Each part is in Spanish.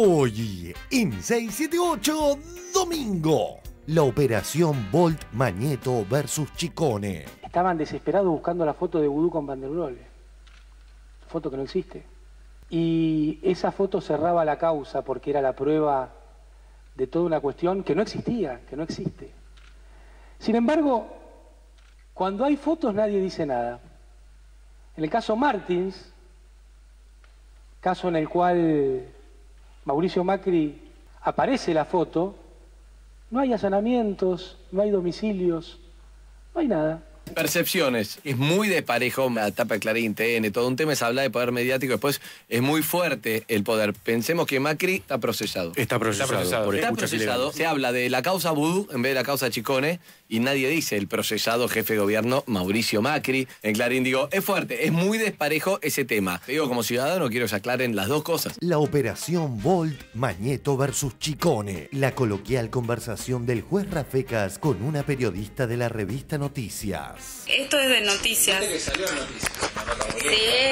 Hoy, en 678 Domingo, la operación Bolt Magneto versus Ciccone. Estaban desesperados buscando la foto de Vudú con Van der Brohe. Foto que no existe. Y esa foto cerraba la causa porque era la prueba de toda una cuestión que no existía, que no existe. Sin embargo, cuando hay fotos nadie dice nada. En el caso Martins, caso en el cual Mauricio Macri aparece la foto, no hay allanamientos, no hay domicilios, no hay nada. Percepciones. Es muy desparejo la tapa de Clarín, TN, todo un tema es hablar de poder mediático, después es muy fuerte el poder. Pensemos que Macri está procesado. Está procesado. Se habla de la causa Vudú en vez de la causa Ciccone y nadie dice el procesado jefe de gobierno Mauricio Macri. En Clarín digo, es fuerte, es muy desparejo ese tema. Te digo, como ciudadano quiero que se aclaren las dos cosas. La operación Bolt Magneto versus Ciccone. La coloquial conversación del juez Rafecas con una periodista de la revista Noticias. Esto es de Noticias. Que salió en Noticias.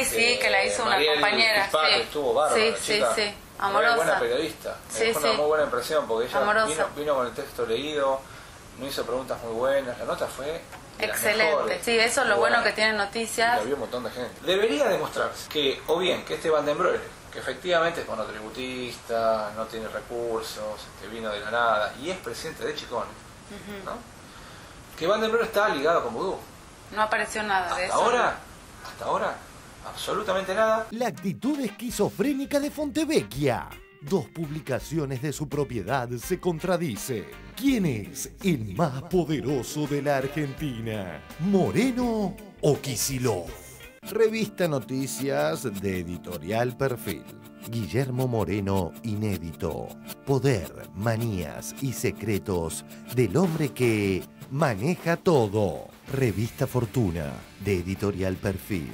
Sí, que la hizo una compañera. Sí. Estuvo bárbara, sí, chica. sí. Amorosa. Muy buena periodista. Sí, fue una muy buena impresión porque ella vino con el texto leído, no hizo preguntas muy buenas. La nota fue excelente. Sí, eso es lo bueno que tiene Noticias. Y la vio un montón de gente. Debería demostrarse que, o bien, que este Van der Brohe, que efectivamente es monotributista, no tiene recursos, que vino de la nada y es presidente de Ciccone, ¿no? Que Van der Brohe está ligado con Vudú. No apareció nada de eso. Hasta ahora, absolutamente nada. La actitud esquizofrénica de Fontevecchia. Dos publicaciones de su propiedad se contradicen. ¿Quién es el más poderoso de la Argentina? ¿Moreno o Kicillof? Revista Noticias de Editorial Perfil. Guillermo Moreno, inédito. Poder, manías y secretos del hombre que maneja todo. Revista Fortuna de Editorial Perfil.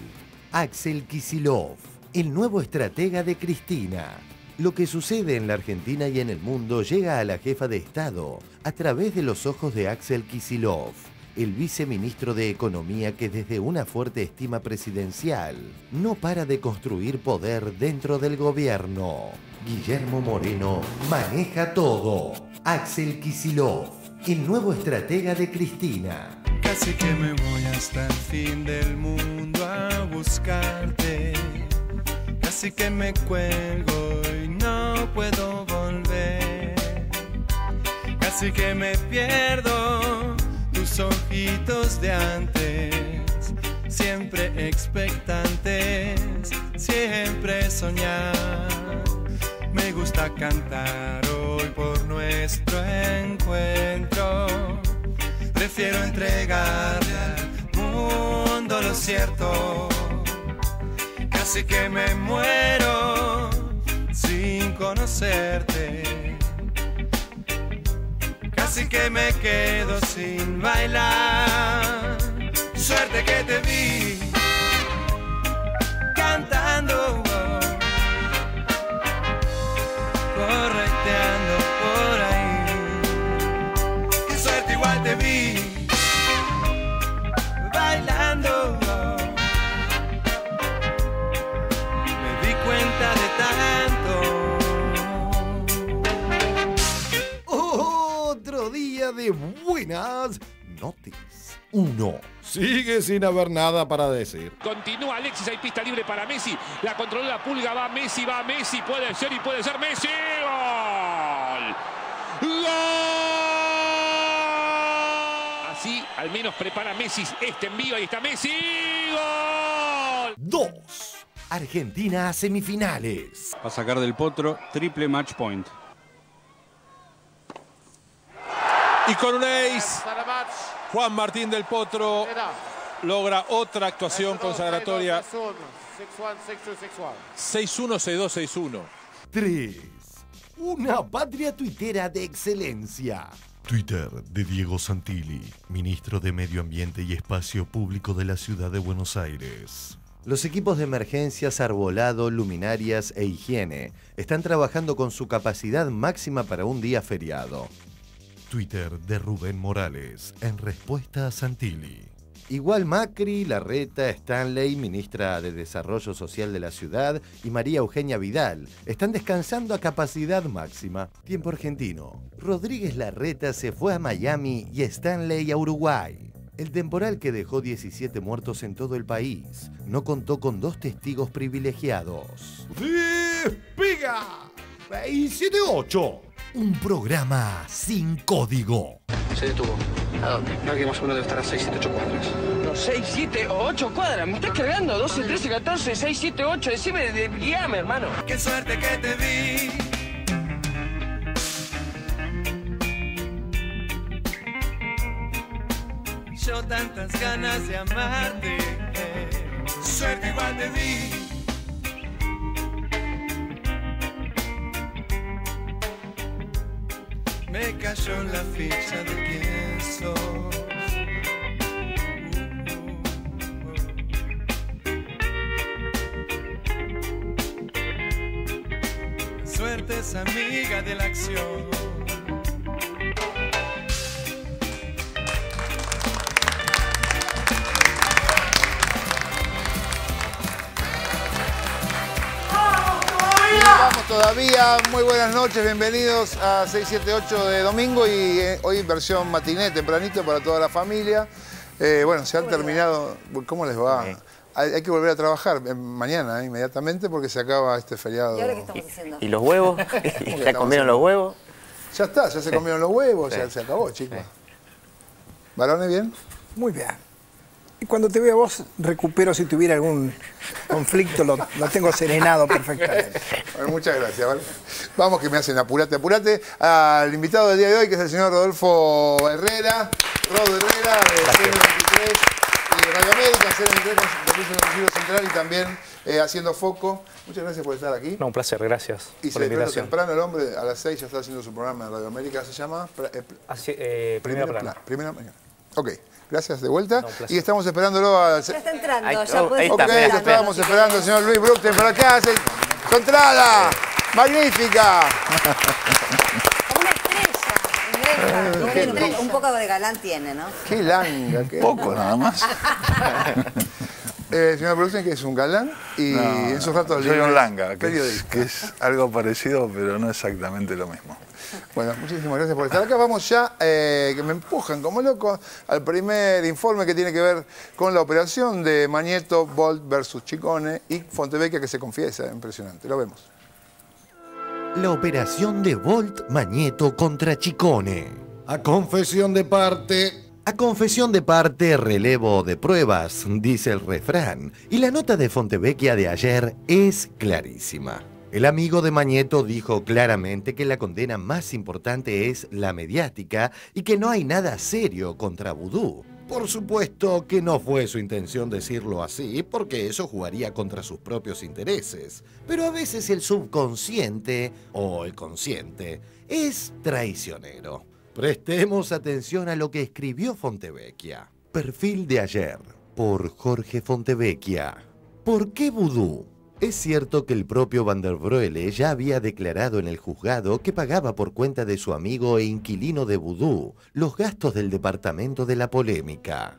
Axel Kicillof, el nuevo estratega de Cristina. Lo que sucede en la Argentina y en el mundo llega a la jefa de Estado a través de los ojos de Axel Kicillof, el viceministro de Economía que desde una fuerte estima presidencial no para de construir poder dentro del gobierno. Guillermo Moreno maneja todo. Axel Kicillof, el nuevo estratega de Cristina. Casi que me voy hasta el fin del mundo a buscarte. Casi que me cuelgo y no puedo volver. Casi que me pierdo tus ojitos de antes, siempre expectantes, siempre soñar. Me gusta cantar hoy por nuestro encuentro. Prefiero entregarle al mundo lo cierto. Casi que me muero sin conocerte. Casi que me quedo sin bailar. Suerte que te vi cantando, correteando por ahí. Qué suerte igual te vi bailando. Me di cuenta de tanto. Otro día de buenas noticias. 1. Sigue sin haber nada para decir. Continúa Alexis, hay pista libre para Messi. La controló la Pulga, va Messi, puede ser y puede ser Messi. ¡Gol! ¡Gol! Así al menos prepara Messi este envío, ahí está Messi. ¡Gol! 2. Argentina a semifinales. Va a sacar del potro, triple match point. Y con un ace, Juan Martín del Potro logra otra actuación consagratoria. 6-1, 6-2, 6-1. 3. Una patria tuitera de excelencia. Twitter de Diego Santilli, ministro de Medio Ambiente y Espacio Público de la Ciudad de Buenos Aires. Los equipos de emergencias, arbolado, luminarias e higiene están trabajando con su capacidad máxima para un día feriado. Twitter de Rubén Morales, en respuesta a Santilli. Igual Macri, Larreta, Stanley, ministra de Desarrollo Social de la ciudad, y María Eugenia Vidal están descansando a capacidad máxima. Tiempo argentino. Rodríguez Larreta se fue a Miami y Stanley a Uruguay. El temporal que dejó 17 muertos en todo el país no contó con 2 testigos privilegiados. ¡Despega! 678. Un programa sin código. Se detuvo. ¿A dónde? Creo que más o menos debe estar a 6, 7, 8 cuadras. No, 6, 7 o 8 cuadras. ¿Me estás cargando? 12, 13, 14, 6, 7, 8. Decime, guíame, hermano. Qué suerte que te vi. Yo tantas ganas de amarte. Suerte igual te vi. Me cayó la ficha de quién sos. Suerte es amiga de la acción. Vamos todavía, muy buenas noches, bienvenidos a 678 de domingo y hoy versión matiné, tempranito para toda la familia. Bueno, se han terminado, ¿cómo les va? Hay que volver a trabajar mañana, inmediatamente, porque se acaba este feriado. ¿Y ahora qué estamos haciendo? ¿Y los huevos? ¿Ya comieron los huevos? Ya está, ya se comieron los huevos, ya se acabó, chicos. ¿Varones bien? Muy bien. Y cuando te veo a vos, recupero si tuviera algún conflicto, lo tengo serenado perfectamente. Bueno, muchas gracias, ¿vale? Vamos que me hacen apurate, apurate. Al invitado del día de hoy, que es el señor Rodolfo Herrera. Rodo Herrera, de CN23 y de Radio América, CN23 con Servicio Central y también haciendo foco. Muchas gracias por estar aquí. No, un placer, gracias. Y se despierta temprano el hombre, a las 6 ya está haciendo su programa en Radio América, ¿se llama? Primera plana. Primera mañana. Ok. Gracias de vuelta. No, y estamos esperándolo al... Ya está entrando, ahí, ya puede Ok, estábamos esperando al señor Luis Brukten por acá. ¡Su entrada! ¡Magnífica! Una estrella. Un poco de galán tiene, ¿no? ¡Qué langa! Qué poco nada más. Señor Brukten, que es un galán y en sus ratos libres... Soy un langa, que es algo parecido, pero no exactamente lo mismo. Bueno, muchísimas gracias por estar acá. Vamos ya, que me empujan como loco, al primer informe que tiene que ver con la operación de Magneto, Bolt versus Ciccone y Fontevecchia, que se confiesa. Impresionante. Lo vemos. La operación de Bolt Magneto contra Ciccone. A confesión de parte... A confesión de parte, relevo de pruebas, dice el refrán. Y la nota de Fontevecchia de ayer es clarísima. El amigo de Magneto dijo claramente que la condena más importante es la mediática y que no hay nada serio contra Vudú. Por supuesto que no fue su intención decirlo así, porque eso jugaría contra sus propios intereses. Pero a veces el subconsciente, o el consciente, es traicionero. Prestemos atención a lo que escribió Fontevecchia. Perfil de ayer, por Jorge Fontevecchia. ¿Por qué Vudú? Es cierto que el propio Van der Broele ya había declarado en el juzgado que pagaba por cuenta de su amigo e inquilino de Vudú los gastos del departamento de la polémica.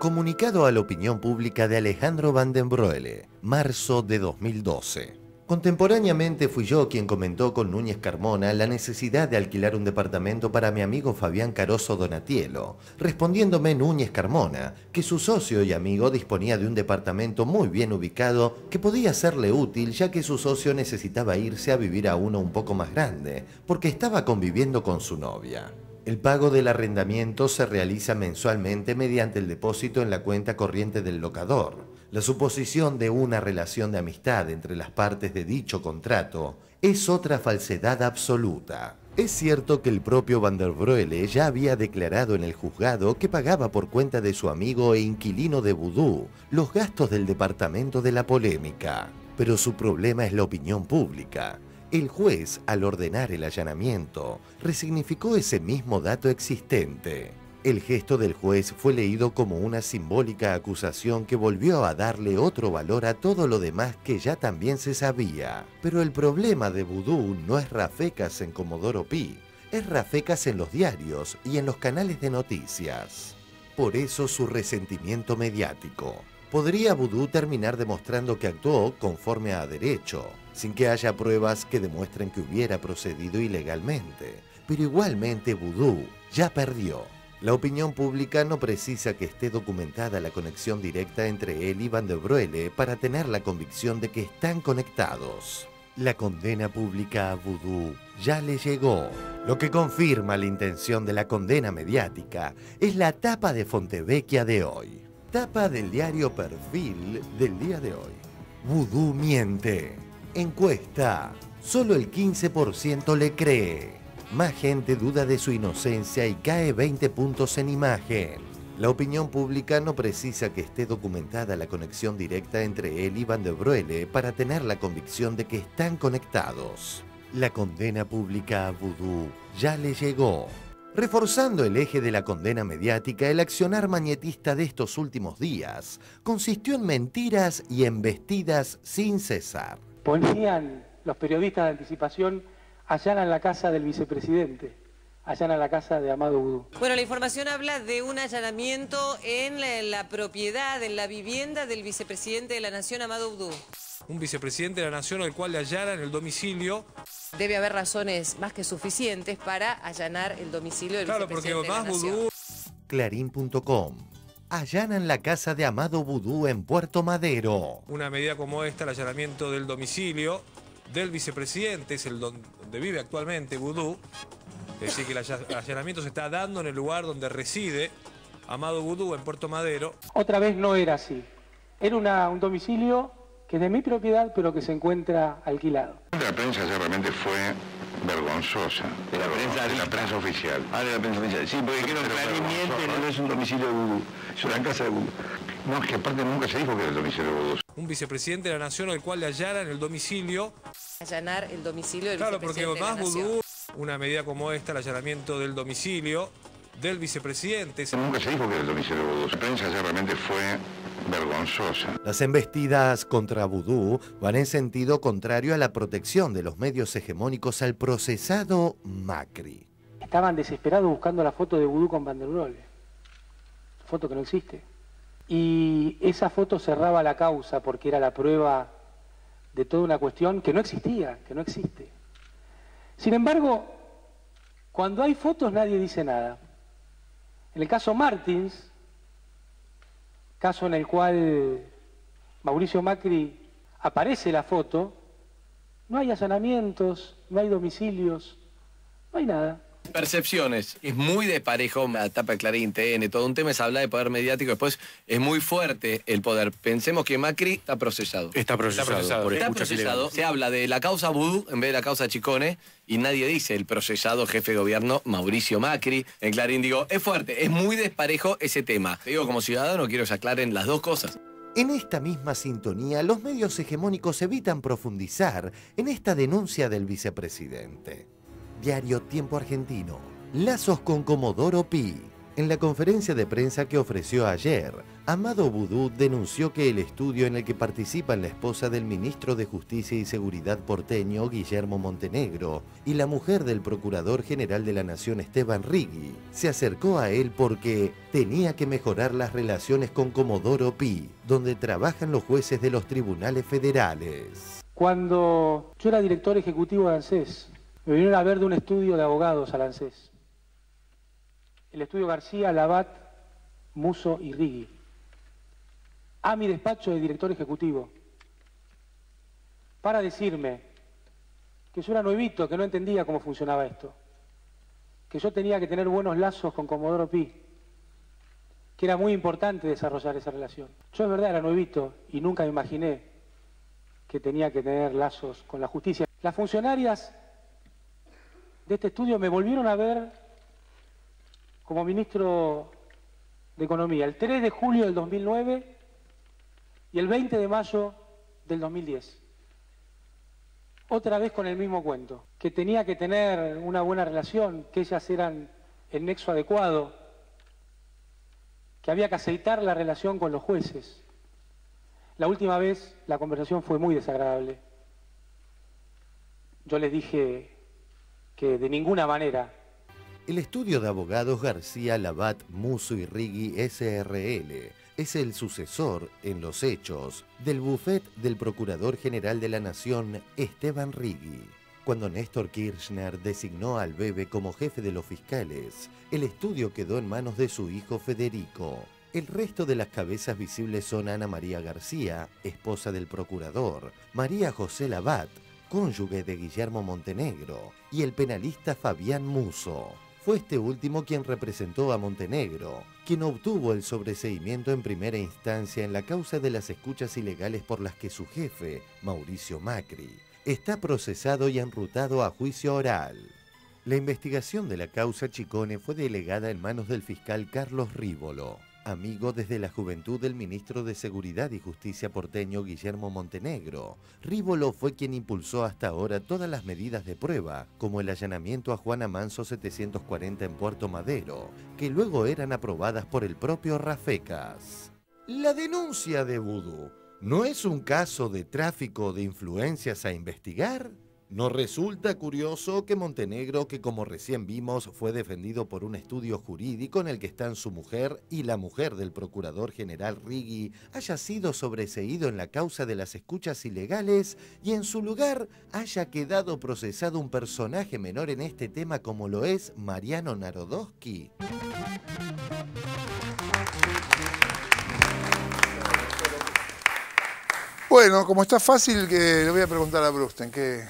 Comunicado a la opinión pública de Alejandro Van der Broele, marzo de 2012. Contemporáneamente fui yo quien comentó con Núñez Carmona la necesidad de alquilar un departamento para mi amigo Fabián Caroso Donatielo, respondiéndome Núñez Carmona que su socio y amigo disponía de un departamento muy bien ubicado que podía serle útil ya que su socio necesitaba irse a vivir a uno un poco más grande, porque estaba conviviendo con su novia. El pago del arrendamiento se realiza mensualmente mediante el depósito en la cuenta corriente del locador. La suposición de una relación de amistad entre las partes de dicho contrato es otra falsedad absoluta. Es cierto que el propio Van der Broele ya había declarado en el juzgado que pagaba por cuenta de su amigo e inquilino de Vudú los gastos del departamento de la polémica. Pero su problema es la opinión pública. El juez, al ordenar el allanamiento, resignificó ese mismo dato existente. El gesto del juez fue leído como una simbólica acusación que volvió a darle otro valor a todo lo demás que ya también se sabía. Pero el problema de Vudú no es Rafecas en Comodoro Pi, es Rafecas en los diarios y en los canales de noticias. Por eso su resentimiento mediático. ¿Podría Vudú terminar demostrando que actuó conforme a derecho, sin que haya pruebas que demuestren que hubiera procedido ilegalmente? Pero igualmente Vudú ya perdió. La opinión pública no precisa que esté documentada la conexión directa entre él y Van der Broele para tener la convicción de que están conectados. La condena pública a Vudú ya le llegó. Lo que confirma la intención de la condena mediática es la tapa de Fontevecchia de hoy. Tapa del diario Perfil del día de hoy. Vudú miente. Encuesta. Solo el 15% le cree. Más gente duda de su inocencia y cae 20 puntos en imagen. La opinión pública no precisa que esté documentada la conexión directa entre él y Van der Broele para tener la convicción de que están conectados. La condena pública a Vudú ya le llegó. Reforzando el eje de la condena mediática, el accionar mañetista de estos últimos días consistió en mentiras y embestidas sin cesar. Ponían los periodistas de Anticipación, allanan la casa del vicepresidente, allanan la casa de Amado Vudú. Bueno, la información habla de un allanamiento en la propiedad, en la vivienda del vicepresidente de la Nación, Amado Vudú. Un vicepresidente de la Nación al cual le allanan el domicilio. Debe haber razones más que suficientes para allanar el domicilio del vicepresidente de la Nación. Clarín.com. Allanan la casa de Amado Vudú en Puerto Madero. Una medida como esta, el allanamiento del domicilio del vicepresidente, es el donde vive actualmente Vudú. Es decir, que el allanamiento se está dando en el lugar donde reside Amado Vudú, en Puerto Madero. Otra vez no era así. Era un domicilio que es de mi propiedad, pero que se encuentra alquilado. La prensa realmente fue vergonzosa. De la prensa oficial. Ah, de la prensa oficial. Sí, porque creo que Clarín miente, no es un domicilio de Vudú, es una casa de Vudú. No, es que aparte nunca se dijo que era el domicilio de Vudú. Un vicepresidente de la Nación al cual le allanan el domicilio. Allanar el domicilio del claro, vicepresidente porque de la más Nación. Vudú, una medida como esta, el allanamiento del domicilio del vicepresidente. Nunca se dijo que era el domicilio de Vudú. La prensa realmente fue vergonzosa. Las embestidas contra Vudú van en sentido contrario a la protección de los medios hegemónicos al procesado Macri. Estaban desesperados buscando la foto de Vudú con Van der Broele. Foto que no existe. Y esa foto cerraba la causa porque era la prueba de toda una cuestión que no existía, que no existe. Sin embargo, cuando hay fotos nadie dice nada. En el caso Martins, caso en el cual Mauricio Macri aparece la foto, no hay allanamientos, no hay domicilios, no hay nada. Percepciones. Es muy desparejo la tapa de Clarín, TN, todo un tema es hablar de poder mediático, después es muy fuerte el poder. Pensemos que Macri está procesado. Está procesado. Se habla de la causa Vudú en vez de la causa Chicone y nadie dice el procesado jefe de gobierno Mauricio Macri. En Clarín digo, es fuerte, es muy desparejo ese tema. Te digo, como ciudadano quiero que se aclaren las dos cosas. En esta misma sintonía, los medios hegemónicos evitan profundizar en esta denuncia del vicepresidente. Diario Tiempo Argentino. Lazos con Comodoro Pi. En la conferencia de prensa que ofreció ayer, Amado Vudú denunció que el estudio en el que participan la esposa del ministro de Justicia y Seguridad porteño, Guillermo Montenegro, y la mujer del Procurador General de la Nación, Esteban Righi, se acercó a él porque tenía que mejorar las relaciones con Comodoro Pi, donde trabajan los jueces de los tribunales federales. Cuando yo era director ejecutivo de ANSES, me vinieron a ver de un estudio de abogados al ANSES. El estudio García, Labat, Musso y Righi. A mi despacho de director ejecutivo. Para decirme que yo era nuevito, que no entendía cómo funcionaba esto. Que yo tenía que tener buenos lazos con Comodoro Pi. Que era muy importante desarrollar esa relación. Yo es verdad era nuevito y nunca me imaginé que tenía que tener lazos con la justicia. Las funcionarias de este estudio me volvieron a ver como ministro de Economía el 3 de julio del 2009 y el 20 de mayo del 2010. Otra vez con el mismo cuento, que tenía que tener una buena relación, que ellas eran el nexo adecuado, que había que aceitar la relación con los jueces. La última vez la conversación fue muy desagradable. Yo les dije que de ninguna manera El estudio de abogados García Labat, Musso y Righi SRL es el sucesor, en los hechos, del bufet del Procurador General de la Nación, Esteban Righi. Cuando Néstor Kirchner designó al Bebe como jefe de los fiscales, el estudio quedó en manos de su hijo Federico. El resto de las cabezas visibles son Ana María García, esposa del procurador, María José Labat, cónyuge de Guillermo Montenegro, y el penalista Fabián Musso. Fue este último quien representó a Montenegro, quien obtuvo el sobreseimiento en primera instancia en la causa de las escuchas ilegales por las que su jefe, Mauricio Macri, está procesado y enrutado a juicio oral. La investigación de la causa Ciccone fue delegada en manos del fiscal Carlos Rívolo, amigo desde la juventud del ministro de Seguridad y Justicia porteño Guillermo Montenegro. Rívolo fue quien impulsó hasta ahora todas las medidas de prueba, como el allanamiento a Juana Manso 740 en Puerto Madero, que luego eran aprobadas por el propio Rafecas. La denuncia de Vudú ¿no es un caso de tráfico de influencias a investigar? ¿No resulta curioso que Montenegro, que como recién vimos fue defendido por un estudio jurídico en el que están su mujer y la mujer del Procurador General Righi, haya sido sobreseído en la causa de las escuchas ilegales y en su lugar haya quedado procesado un personaje menor en este tema como lo es Mariano Narodowski? Bueno, como está fácil, que le voy a preguntar a Brusten, ¿qué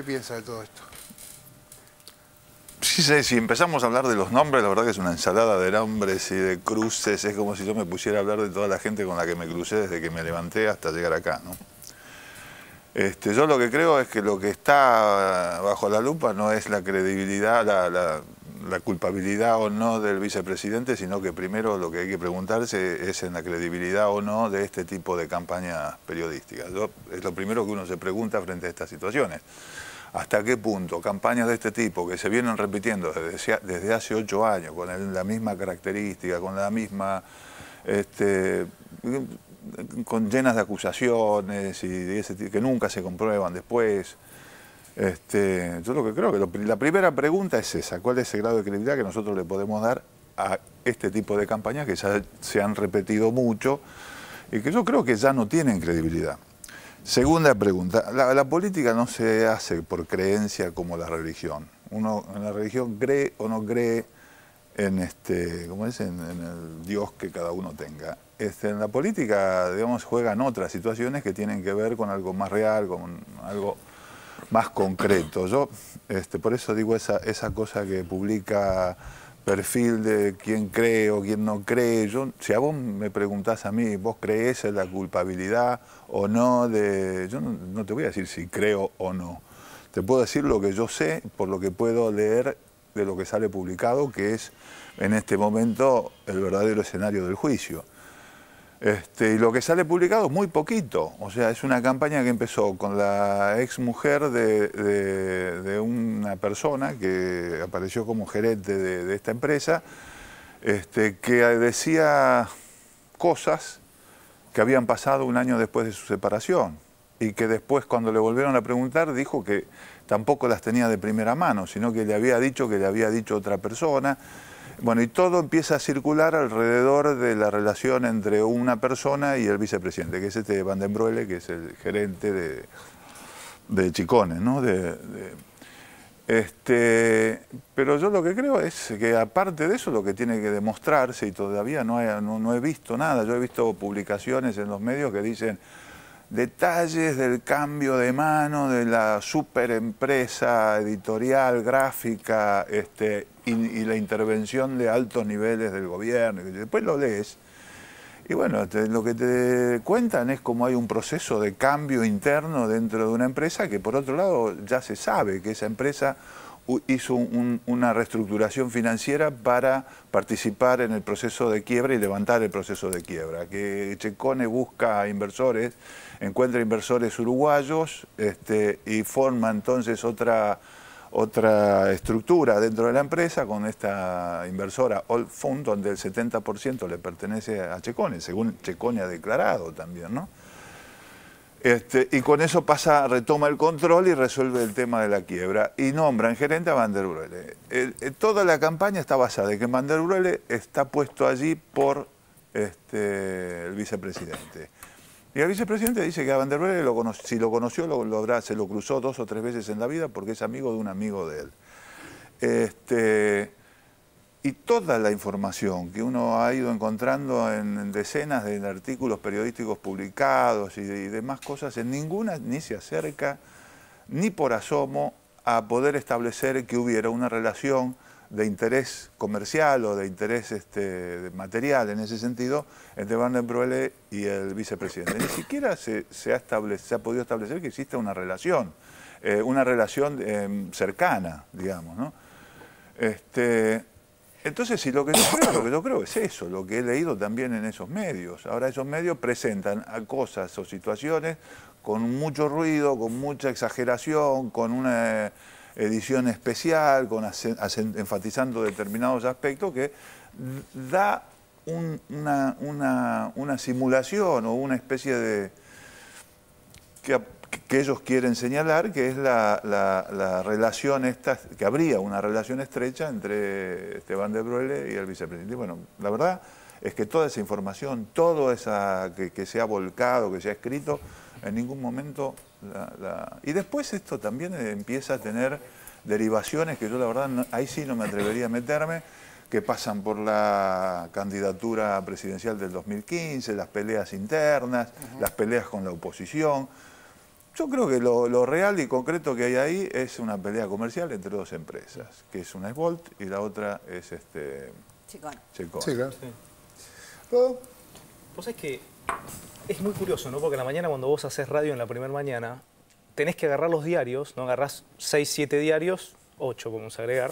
piensa de todo esto? Sí, si empezamos a hablar de los nombres, la verdad que es una ensalada de nombres y de cruces. Es como si yo me pusiera a hablar de toda la gente con la que me crucé desde que me levanté hasta llegar acá, ¿no? Yo lo que creo es que lo que está bajo la lupa no es la credibilidad, la culpabilidad o no del vicepresidente, sino que primero lo que hay que preguntarse es en la credibilidad o no de este tipo de campañas periodísticas. Es lo primero que uno se pregunta frente a estas situaciones. ¿Hasta qué punto campañas de este tipo que se vienen repitiendo desde hace 8 años, con la misma característica, con la misma... con llenas de acusaciones y de ese tipo, que nunca se comprueban después? Yo lo que creo que la primera pregunta es esa: ¿cuál es el grado de credibilidad que nosotros le podemos dar a este tipo de campañas que ya se han repetido mucho y que yo creo que ya no tienen credibilidad? Segunda pregunta: la política no se hace por creencia como la religión. Uno en la religión cree o no cree en ¿cómo es? En el Dios que cada uno tenga. En la política, digamos, juegan otras situaciones que tienen que ver con algo más real, con algo más concreto. Yo, por eso digo esa cosa que publica perfil de quién cree o quién no cree. Si a vos me preguntás a mí, ¿vos creés en la culpabilidad o no de...? Yo no te voy a decir si creo o no. Te puedo decir lo que yo sé por lo que puedo leer de lo que sale publicado, que es en este momento el verdadero escenario del juicio. Y lo que sale publicado es muy poquito. O sea, es una campaña que empezó con la ex mujer de una persona que apareció como gerente de esta empresa, que decía cosas que habían pasado un año después de su separación y que después, cuando le volvieron a preguntar, dijo que tampoco las tenía de primera mano, sino que le había dicho otra persona. Bueno, y todo empieza a circular alrededor de la relación entre una persona y el vicepresidente, que es Van den Broele, que es el gerente de Ciccone, ¿no? Pero yo lo que creo es que, aparte de eso, lo que tiene que demostrarse, y todavía no he visto nada, yo he visto publicaciones en los medios que dicen detalles del cambio de mano de la superempresa editorial, gráfica, y la intervención de altos niveles del gobierno. Y después lo lees y bueno, lo que te cuentan es cómo hay un proceso de cambio interno dentro de una empresa, que por otro lado ya se sabe que esa empresa hizo una reestructuración financiera para participar en el proceso de quiebra y levantar el proceso de quiebra, que Ciccone busca inversores, encuentra inversores uruguayos, y forma entonces otra estructura dentro de la empresa con esta inversora Old Fund, donde el 70% le pertenece a Ciccone, según Ciccone ha declarado también, ¿no? Y con eso retoma el control y resuelve el tema de la quiebra. Y nombran gerente a Van der Broele. Toda la campaña está basada en que Van der Broele está puesto allí por el vicepresidente. Y el vicepresidente dice que a Van der Broele, si lo conoció, se lo cruzó 2 o 3 veces en la vida porque es amigo de un amigo de él. Y toda la información que uno ha ido encontrando en decenas de artículos periodísticos publicados y demás cosas, en ninguna ni se acerca, ni por asomo, a poder establecer que hubiera una relación de interés comercial o de interés material en ese sentido entre Van der Broele y el vicepresidente. Ni siquiera se ha podido establecer que exista una relación cercana, digamos, ¿no? Entonces, sí, lo que yo creo es eso, lo que he leído también en esos medios. Ahora esos medios presentan a cosas o situaciones con mucho ruido, con mucha exageración, con una edición especial, enfatizando determinados aspectos que da una simulación o una especie de... que ellos quieren señalar, que es la relación que habría una relación estrecha entre Van der Broele y el vicepresidente. Bueno, la verdad es que toda esa información, todo esa que se ha volcado, que se ha escrito, en ningún momento Y después esto también empieza a tener derivaciones que yo la verdad ahí sí no me atrevería a meterme, que pasan por la candidatura presidencial del 2015, las peleas internas, las peleas con la oposición. Yo creo que lo real y concreto que hay ahí es una pelea comercial entre dos empresas, que es una es Volt y la otra es Chicone. Sí, claro. Vos sabés que es muy curioso, ¿no? Porque en la mañana cuando vos haces radio en la primera mañana, tenés que agarrar los diarios, ¿no? Agarrás 6, 7 diarios, 8 vamos a agregar,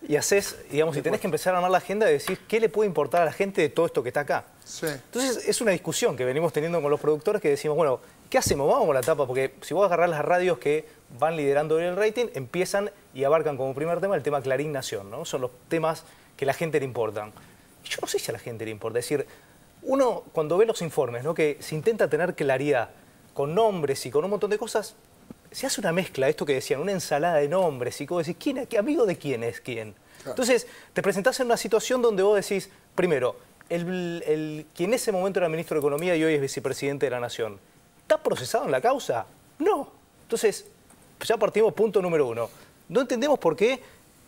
y haces, digamos, y tenés que empezar a armar la agenda y decir qué le puede importar a la gente de todo esto que está acá. Sí. Entonces es una discusión que venimos teniendo con los productores que decimos, bueno, ¿qué hacemos? Vamos con la tapa, porque si vos agarrás las radios que van liderando el rating, empiezan y abarcan como primer tema el tema Clarín Nación, ¿no? Son los temas que a la gente le importan. Y yo no sé si a la gente le importa, es decir, uno cuando ve los informes, ¿no? Que se intenta tener claridad con nombres y con un montón de cosas, se hace una mezcla, esto que decían, una ensalada de nombres y como decís, ¿qué amigo de quién es quién? Claro. Entonces, te presentás en una situación donde vos decís, primero, quien en ese momento era ministro de Economía y hoy es vicepresidente de la Nación, ¿está procesado en la causa? No. Entonces, ya partimos punto número 1. No entendemos por qué,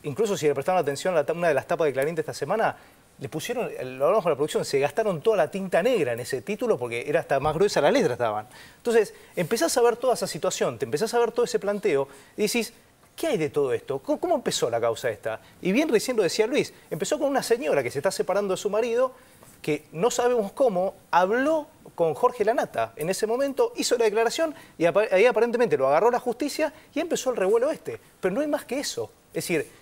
incluso si le prestaron atención a una de las tapas de Clarín de esta semana, le pusieron, lo hablamos con la producción, se gastaron toda la tinta negra en ese título porque era hasta más gruesa la letra estaban. Entonces, empezás a ver toda esa situación, te empezás a ver todo ese planteo y decís, ¿qué hay de todo esto? ¿Cómo empezó la causa esta? Y bien recién lo decía Luis, empezó con una señora que se está separando de su marido, que no sabemos cómo, habló con Jorge Lanata en ese momento, hizo la declaración y ahí aparentemente lo agarró la justicia y empezó el revuelo este. Pero no hay más que eso. Es decir,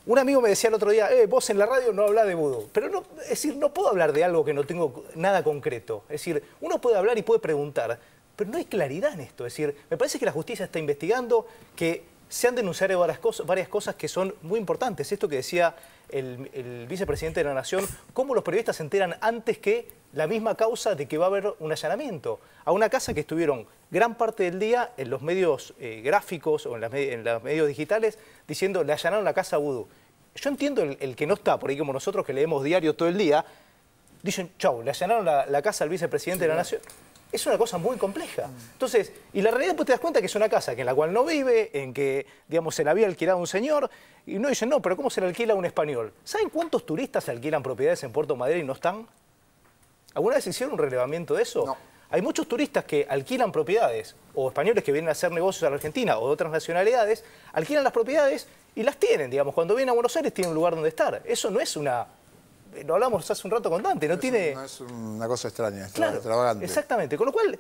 un amigo me decía el otro día, vos en la radio no hablás de vudú. Pero no, es decir, no puedo hablar de algo que no tengo nada concreto. Es decir, uno puede hablar y puede preguntar, pero no hay claridad en esto. Es decir, me parece que la justicia está investigando, que se han denunciado varias cosas que son muy importantes. Esto que decía el vicepresidente de la Nación, cómo los periodistas se enteran antes que la misma causa de que va a haber un allanamiento a una casa que estuvieron gran parte del día en los medios gráficos o en los medios digitales diciendo le allanaron la casa a vudú. Yo entiendo el que no está por ahí como nosotros que leemos diario todo el día, dicen, chau, le allanaron la casa al vicepresidente de la Nación. Es una cosa muy compleja. Entonces, y la realidad después te das cuenta que es una casa en la cual no vive, en que, digamos, se la había alquilado un señor, y uno dice, no, pero ¿cómo se la alquila a un español? ¿Saben cuántos turistas se alquilan propiedades en Puerto Madero y no están? ¿Alguna vez hicieron un relevamiento de eso? No. Hay muchos turistas que alquilan propiedades, o españoles que vienen a hacer negocios a la Argentina, o de otras nacionalidades, alquilan las propiedades y las tienen, digamos, cuando vienen a Buenos Aires tienen un lugar donde estar. Eso no es una... Lo hablamos hace un rato con Dante, no tiene... No es una cosa extraña, claro, extravagante. Exactamente, con lo cual...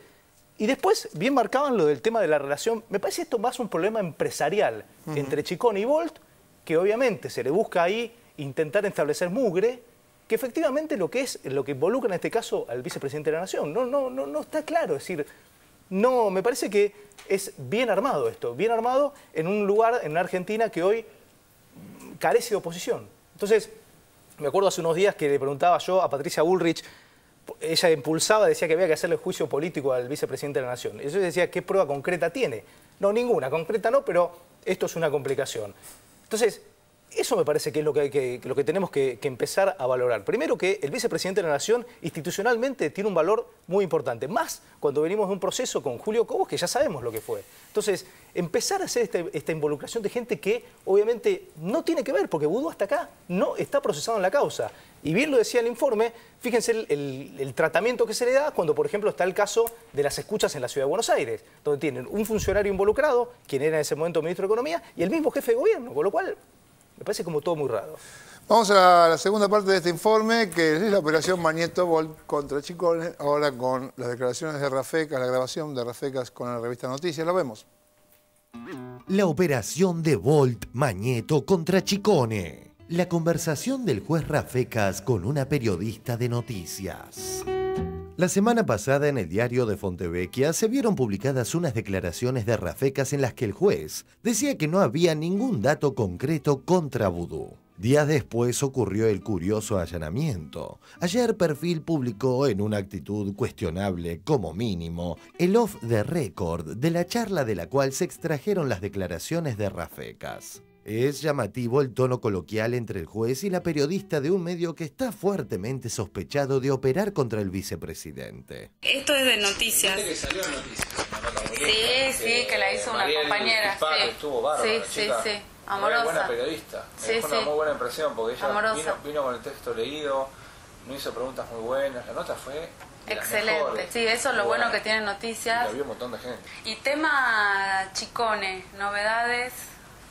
Y después, bien marcaban lo del tema de la relación, me parece esto más un problema empresarial entre Chicone y Volt, que obviamente se le busca ahí intentar establecer mugre, que efectivamente lo que involucra en este caso al vicepresidente de la Nación. No está claro, es decir, no, me parece que es bien armado esto, bien armado en un lugar, en Argentina, que hoy carece de oposición. Entonces, me acuerdo hace unos días que le preguntaba yo a Patricia Bullrich, ella impulsaba, decía que había que hacerle juicio político al vicepresidente de la Nación. Y yo decía, ¿qué prueba concreta tiene? No, ninguna, concreta no, pero esto es una complicación. Entonces, eso me parece que es lo que tenemos que empezar a valorar. Primero, que el vicepresidente de la Nación institucionalmente tiene un valor muy importante, más cuando venimos de un proceso con Julio Cobos, que ya sabemos lo que fue. Entonces, empezar a hacer esta involucración de gente que obviamente no tiene que ver, porque Vudú hasta acá no está procesado en la causa. Y bien lo decía el informe, fíjense el tratamiento que se le da cuando, por ejemplo, está el caso de las escuchas en la Ciudad de Buenos Aires, donde tienen un funcionario involucrado, quien era en ese momento ministro de Economía, y el mismo jefe de gobierno, con lo cual me parece como todo muy raro. Vamos a la segunda parte de este informe, que es la operación Mañeto Volt contra Chicone, ahora con las declaraciones de Rafecas, la grabación de Rafecas con la revista Noticias. Lo vemos. La operación de Volt Mañeto contra Chicone. La conversación del juez Rafecas con una periodista de noticias. La semana pasada en el diario de Fontevecchia se vieron publicadas unas declaraciones de Rafecas en las que el juez decía que no había ningún dato concreto contra Vudú. Días después ocurrió el curioso allanamiento. Ayer Perfil publicó, en una actitud cuestionable como mínimo, el off the record de la charla de la cual se extrajeron las declaraciones de Rafecas. Es llamativo el tono coloquial entre el juez y la periodista de un medio que está fuertemente sospechado de operar contra el vicepresidente. Esto es de noticias. Que salió en noticias. Sí, que la hizo una compañera. Sí, estuvo bárbaro, sí, amorosa. Buena periodista. Sí, fue una muy buena impresión porque ella vino con el texto leído, no hizo preguntas muy buenas. La nota fue excelente. Sí, eso es lo bueno que tiene noticias. Y la vio un montón de gente. Y tema Chicone, novedades.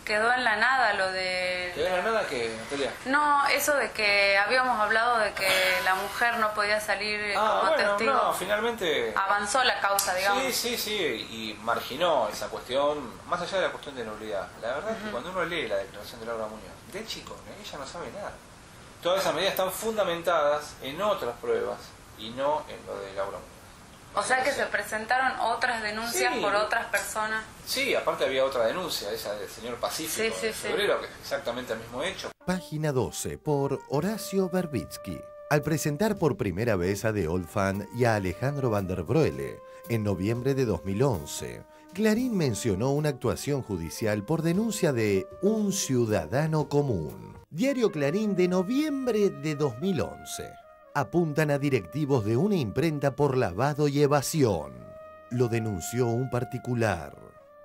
Quedó en la nada lo de... ¿Quedó en la nada qué, Natalia? No, eso de que habíamos hablado de que la mujer no podía salir como testigo. No, finalmente... Avanzó la causa, digamos. Sí, y marginó esa cuestión, más allá de la cuestión de nulidad. La verdad es que cuando uno lee la declaración de Laura Muñoz, de Chicone, ella no sabe nada. Todas esas medidas están fundamentadas en otras pruebas y no en lo de Laura Muñoz. O sea que se presentaron otras denuncias por otras personas. Sí, aparte había otra denuncia, esa del señor Pacífico de febrero, que es exactamente el mismo hecho. Página 12, por Horacio Verbitsky. Al presentar por primera vez a The Old Fan y a Alejandro Van der Broele, en noviembre de 2011, Clarín mencionó una actuación judicial por denuncia de un ciudadano común. Diario Clarín de noviembre de 2011. Apuntan a directivos de una imprenta por lavado y evasión. Lo denunció un particular.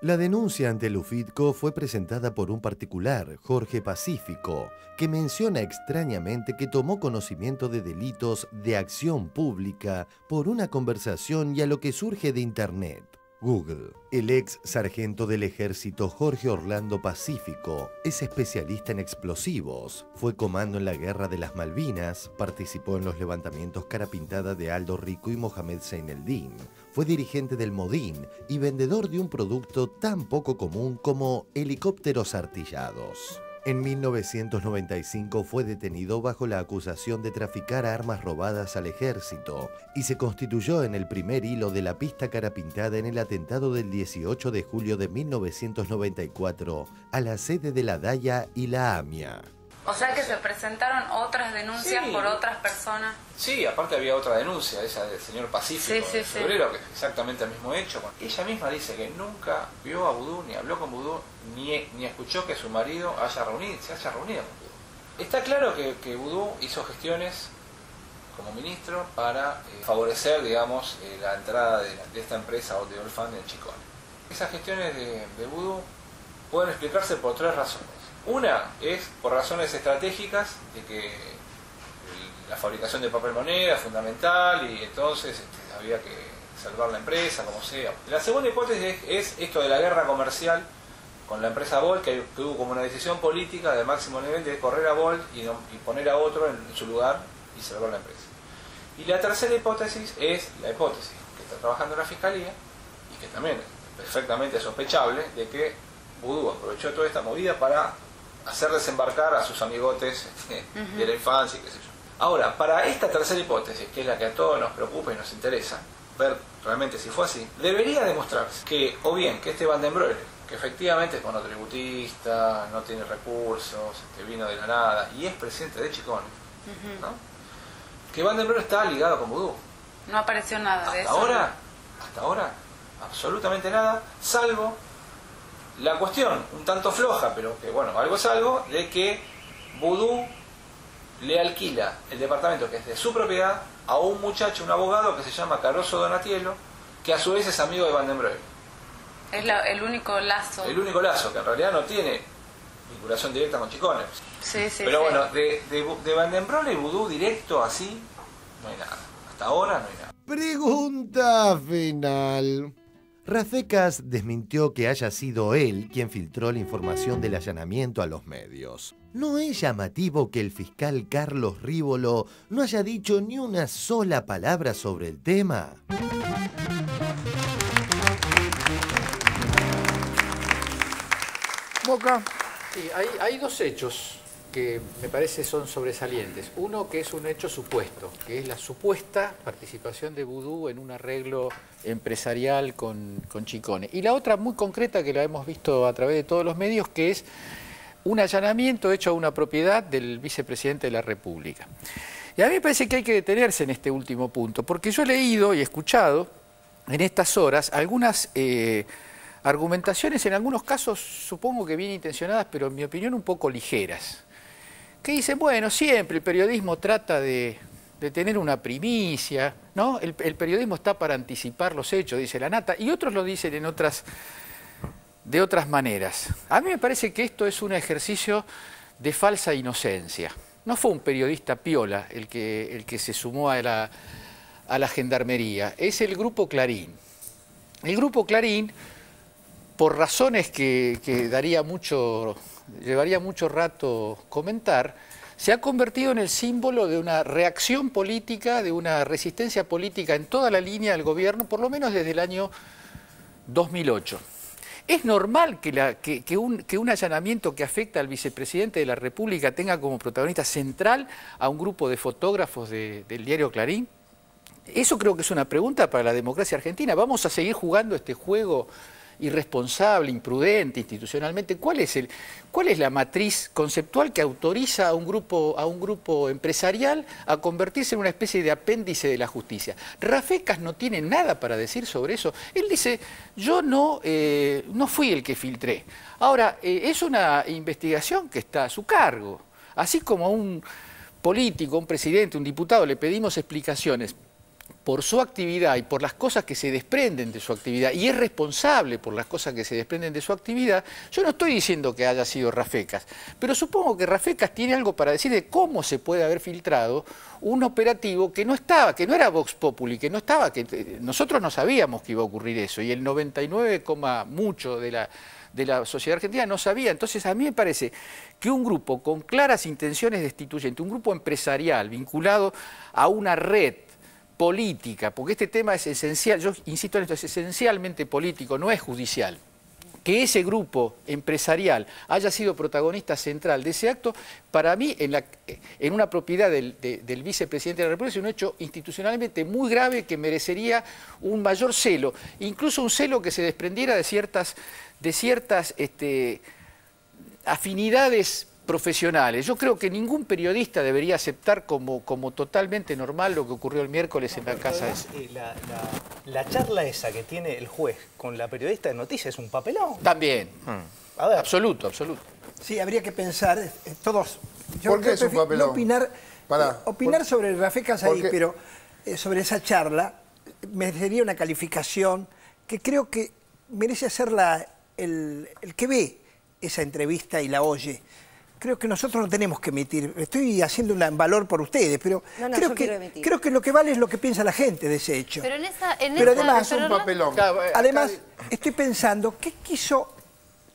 La denuncia ante el UFIDCO fue presentada por un particular, Jorge Pacífico, que menciona extrañamente que tomó conocimiento de delitos de acción pública por una conversación y a lo que surge de Internet. Google. El ex sargento del ejército Jorge Orlando Pacífico es especialista en explosivos, fue comando en la Guerra de las Malvinas, participó en los levantamientos cara pintada de Aldo Rico y Mohamed Zaineldin, fue dirigente del Modín y vendedor de un producto tan poco común como helicópteros artillados. En 1995 fue detenido bajo la acusación de traficar armas robadas al ejército y se constituyó en el primer hilo de la pista cara pintada en el atentado del 18 de julio de 1994 a la sede de la DAIA y la AMIA. O sea que se presentaron otras denuncias por otras personas. Sí, aparte había otra denuncia, esa del señor Pacífico de febrero, que es exactamente el mismo hecho. Ella misma dice que nunca vio a Vudú, ni habló con Vudú, ni escuchó que su marido se haya reunido con Vudú. Está claro que Vudú hizo gestiones como ministro para favorecer, digamos, la entrada de esta empresa The Old Fan en Chicone. Esas gestiones de Vudú pueden explicarse por tres razones. Una es por razones estratégicas, de que la fabricación de papel moneda es fundamental y entonces había que salvar la empresa, como sea. La segunda hipótesis es esto de la guerra comercial con la empresa Volt, que hubo como una decisión política de máximo nivel de correr a Volt y poner a otro en su lugar y salvar la empresa. Y la tercera hipótesis es la hipótesis que está trabajando la Fiscalía y que también es perfectamente sospechable de que Vudú aprovechó toda esta movida para hacer desembarcar a sus amigotes de la infancia y qué sé yo. Ahora, para esta tercera hipótesis, que es la que a todos nos preocupa y nos interesa, ver realmente si fue así, debería demostrarse que, o bien, que este Van den Broele, que efectivamente es monotributista, no tiene recursos, que vino de la nada y es presidente de Chicone, ¿no? que Van den Broek está ligado con vudú. No apareció nada de eso. Hasta ahora, absolutamente nada, salvo la cuestión, un tanto floja, pero que bueno, algo es algo, de que vudú le alquila el departamento que es de su propiedad a un muchacho, un abogado que se llama Caroso Donatiello, que a su vez es amigo de Van den Broek. Es el único lazo. El único lazo, que en realidad no tiene vinculación directa con Chicone. Sí, sí. Pero sí. bueno, de Van den Broek y vudú directo así, no hay nada. Hasta ahora no hay nada. Pregunta final. Rafecas desmintió que haya sido él quien filtró la información del allanamiento a los medios. ¿No es llamativo que el fiscal Carlos Rívolo no haya dicho ni una sola palabra sobre el tema? Boca. Sí, hay dos hechos que me parece son sobresalientes. Uno que es un hecho supuesto, que es la supuesta participación de vudú en un arreglo empresarial con Chicone. Y la otra muy concreta que la hemos visto a través de todos los medios, que es un allanamiento hecho a una propiedad del vicepresidente de la República. Y a mí me parece que hay que detenerse en este último punto, porque yo he leído y escuchado en estas horas algunas argumentaciones, en algunos casos supongo que bien intencionadas, pero en mi opinión un poco ligeras, que dicen, bueno, siempre el periodismo trata de tener una primicia, ¿no? El periodismo está para anticipar los hechos, dice la Nata, y otros lo dicen de otras maneras. A mí me parece que esto es un ejercicio de falsa inocencia. No fue un periodista piola el que se sumó a la gendarmería, es el Grupo Clarín. El Grupo Clarín, por razones que llevaría mucho rato comentar, se ha convertido en el símbolo de una reacción política, de una resistencia política en toda la línea del gobierno, por lo menos desde el año 2008. ¿Es normal que un allanamiento que afecta al vicepresidente de la República tenga como protagonista central a un grupo de fotógrafos del diario Clarín? Eso creo que es una pregunta para la democracia argentina. ¿Vamos a seguir jugando este juego irresponsable, imprudente, institucionalmente? ¿Cuál es la matriz conceptual que autoriza a un grupo empresarial a convertirse en una especie de apéndice de la justicia? Rafecas no tiene nada para decir sobre eso. Él dice, yo no fui el que filtré. Ahora, es una investigación que está a su cargo. Así como a un político, un presidente, un diputado le pedimos explicaciones por su actividad y por las cosas que se desprenden de su actividad, y es responsable por las cosas que se desprenden de su actividad, yo no estoy diciendo que haya sido Rafecas, pero supongo que Rafecas tiene algo para decir de cómo se puede haber filtrado un operativo que no era Vox Populi, que nosotros no sabíamos que iba a ocurrir eso, y el 99, mucho de la sociedad argentina no sabía. Entonces a mí me parece que un grupo con claras intenciones destituyentes, un grupo empresarial vinculado a una red política, porque este tema es esencial, yo insisto en esto, es esencialmente político, no es judicial. Que ese grupo empresarial haya sido protagonista central de ese acto, para mí, en una propiedad del vicepresidente de la República, es un hecho institucionalmente muy grave que merecería un mayor celo, incluso un celo que se desprendiera de ciertas afinidades profesionales. Yo creo que ningún periodista debería aceptar como totalmente normal lo que ocurrió el miércoles en la casa esa. La charla esa que tiene el juez con la periodista de noticias es un papelón. También. A ver. Absoluto. Sí, habría que pensar todos. ¿Por qué es un papelón? Opinar sobre Rafecas ahí, pero sobre esa charla merecería una calificación que creo que merece hacerla el que ve esa entrevista y la oye. Creo que nosotros no tenemos que emitir, estoy haciendo un valor por ustedes, pero creo que lo que vale es lo que piensa la gente de ese hecho. Pero además, es un papelón. Además, estoy pensando, ¿qué quiso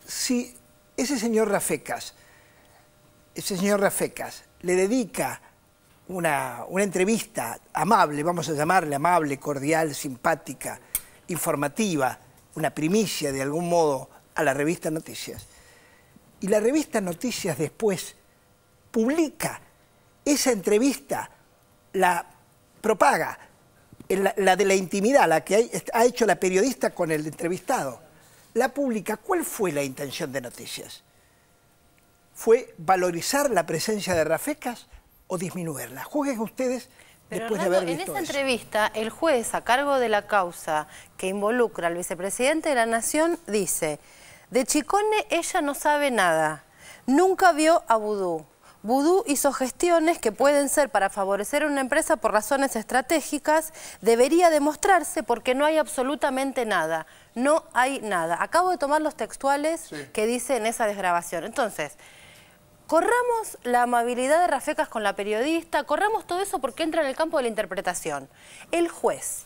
si ese señor Rafecas le dedica una entrevista amable, vamos a llamarle amable, cordial, simpática, informativa, una primicia de algún modo a la revista Noticias? Y la revista Noticias después publica esa entrevista, la propaga, la de la intimidad, la que ha hecho la periodista con el entrevistado, la publica. ¿Cuál fue la intención de Noticias? ¿Fue valorizar la presencia de Rafecas o disminuirla? Juzguen ustedes Pero después de Hernando, haber visto en esa eso. entrevista, el juez a cargo de la causa que involucra al vicepresidente de la Nación dice: de Chicone ella no sabe nada, nunca vio a Vudú. Vudú hizo gestiones que pueden ser para favorecer a una empresa por razones estratégicas, debería demostrarse porque no hay absolutamente nada, no hay nada. Acabo de tomar los textuales que dice en esa desgrabación. Entonces, corramos la amabilidad de Rafecas con la periodista, corramos todo eso porque entra en el campo de la interpretación. El juez,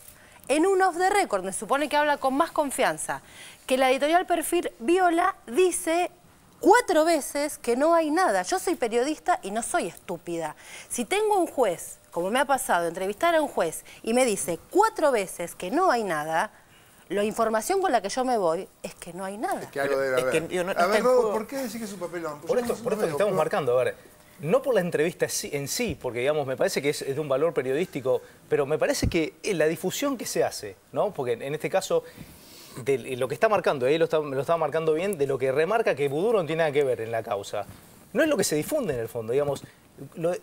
en un off the record, me supone que habla con más confianza, que la editorial Perfil viola, dice 4 veces que no hay nada. Yo soy periodista y no soy estúpida. Si tengo un juez, como me ha pasado, entrevistar a un juez y me dice 4 veces que no hay nada, la información con la que yo me voy es que no hay nada. Es que algo debe haber. A ver, Rodo, ¿por qué decís que es un papelón? Por esto que estamos marcando, a ver, no por la entrevista en sí, porque digamos, me parece que es de un valor periodístico, pero me parece que la difusión que se hace, ¿no? Porque en este caso, de lo que está marcando, ahí lo está marcando bien, de lo que remarca que Vudú no tiene nada que ver en la causa. No es lo que se difunde en el fondo, digamos.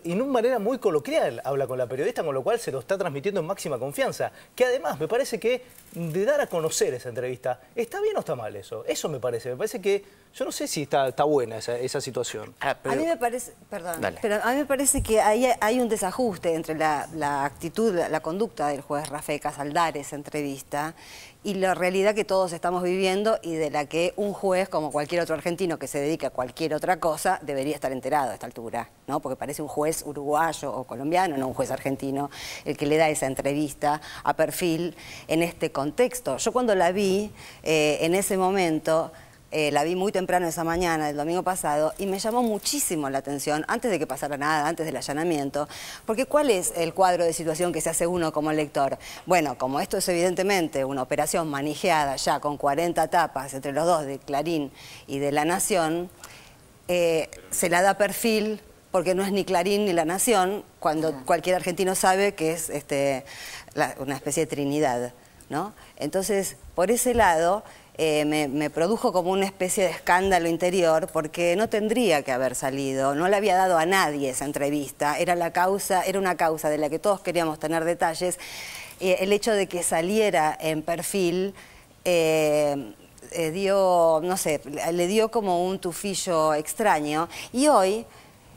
Y de una manera muy coloquial habla con la periodista, con lo cual se lo está transmitiendo en máxima confianza. Que además me parece que de dar a conocer esa entrevista, ¿está bien o está mal eso? Eso me parece que yo no sé si está buena esa situación. A mí me parece, pero a mí me parece que hay un desajuste entre la actitud, la conducta del juez Rafecas al dar esa entrevista y la realidad que todos estamos viviendo y de la que un juez, como cualquier otro argentino que se dedica a cualquier otra cosa, debería estar enterado a esta altura, ¿no? Porque parece un juez uruguayo o colombiano, no un juez argentino, el que le da esa entrevista a Perfil en este contexto. Yo cuando la vi, en ese momento, la vi muy temprano esa mañana del domingo pasado y me llamó muchísimo la atención, antes de que pasara nada, antes del allanamiento, porque ¿cuál es el cuadro de situación que se hace uno como lector? Bueno, como esto es evidentemente una operación manijeada ya con 40 tapas entre los dos, de Clarín y de La Nación, se la da Perfil porque no es ni Clarín ni La Nación, cuando cualquier argentino sabe que es una especie de trinidad, ¿no? Entonces, por ese lado, me produjo como una especie de escándalo interior porque no tendría que haber salido, no le había dado a nadie esa entrevista, era una causa de la que todos queríamos tener detalles. El hecho de que saliera en Perfil dio, no sé, le dio como un tufillo extraño y hoy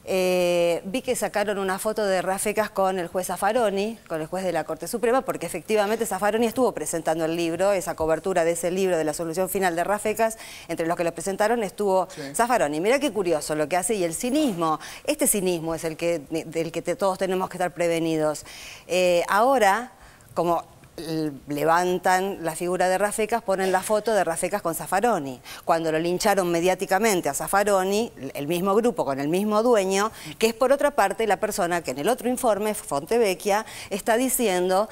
vi que sacaron una foto de Rafecas con el juez Zaffaroni, con el juez de la Corte Suprema, porque efectivamente Zaffaroni estuvo presentando el libro, esa cobertura de ese libro de la solución final de Rafecas, entre los que lo presentaron estuvo Zaffaroni. Mirá qué curioso lo que hace y el cinismo, este cinismo es del que todos tenemos que estar prevenidos. Ahora, como levantan la figura de Rafecas, ponen la foto de Rafecas con Zaffaroni. Cuando lo lincharon mediáticamente a Zaffaroni, el mismo grupo con el mismo dueño, que es por otra parte la persona que en el otro informe, Fontevecchia, está diciendo: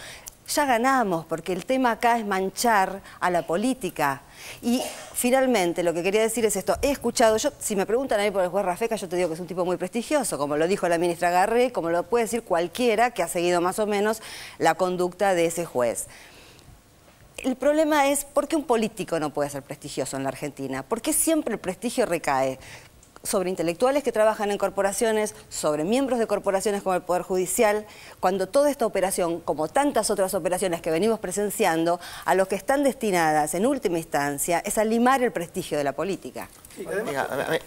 ya ganamos, porque el tema acá es manchar a la política. Y finalmente lo que quería decir es esto: he escuchado, si me preguntan a mí por el juez Rafecas, yo te digo que es un tipo muy prestigioso, como lo dijo la ministra Garré, como lo puede decir cualquiera que ha seguido más o menos la conducta de ese juez. El problema es, ¿por qué un político no puede ser prestigioso en la Argentina? ¿Por qué siempre el prestigio recae sobre intelectuales que trabajan en corporaciones, sobre miembros de corporaciones como el Poder Judicial, cuando toda esta operación, como tantas otras operaciones que venimos presenciando, a lo que están destinadas en última instancia es a limar el prestigio de la política?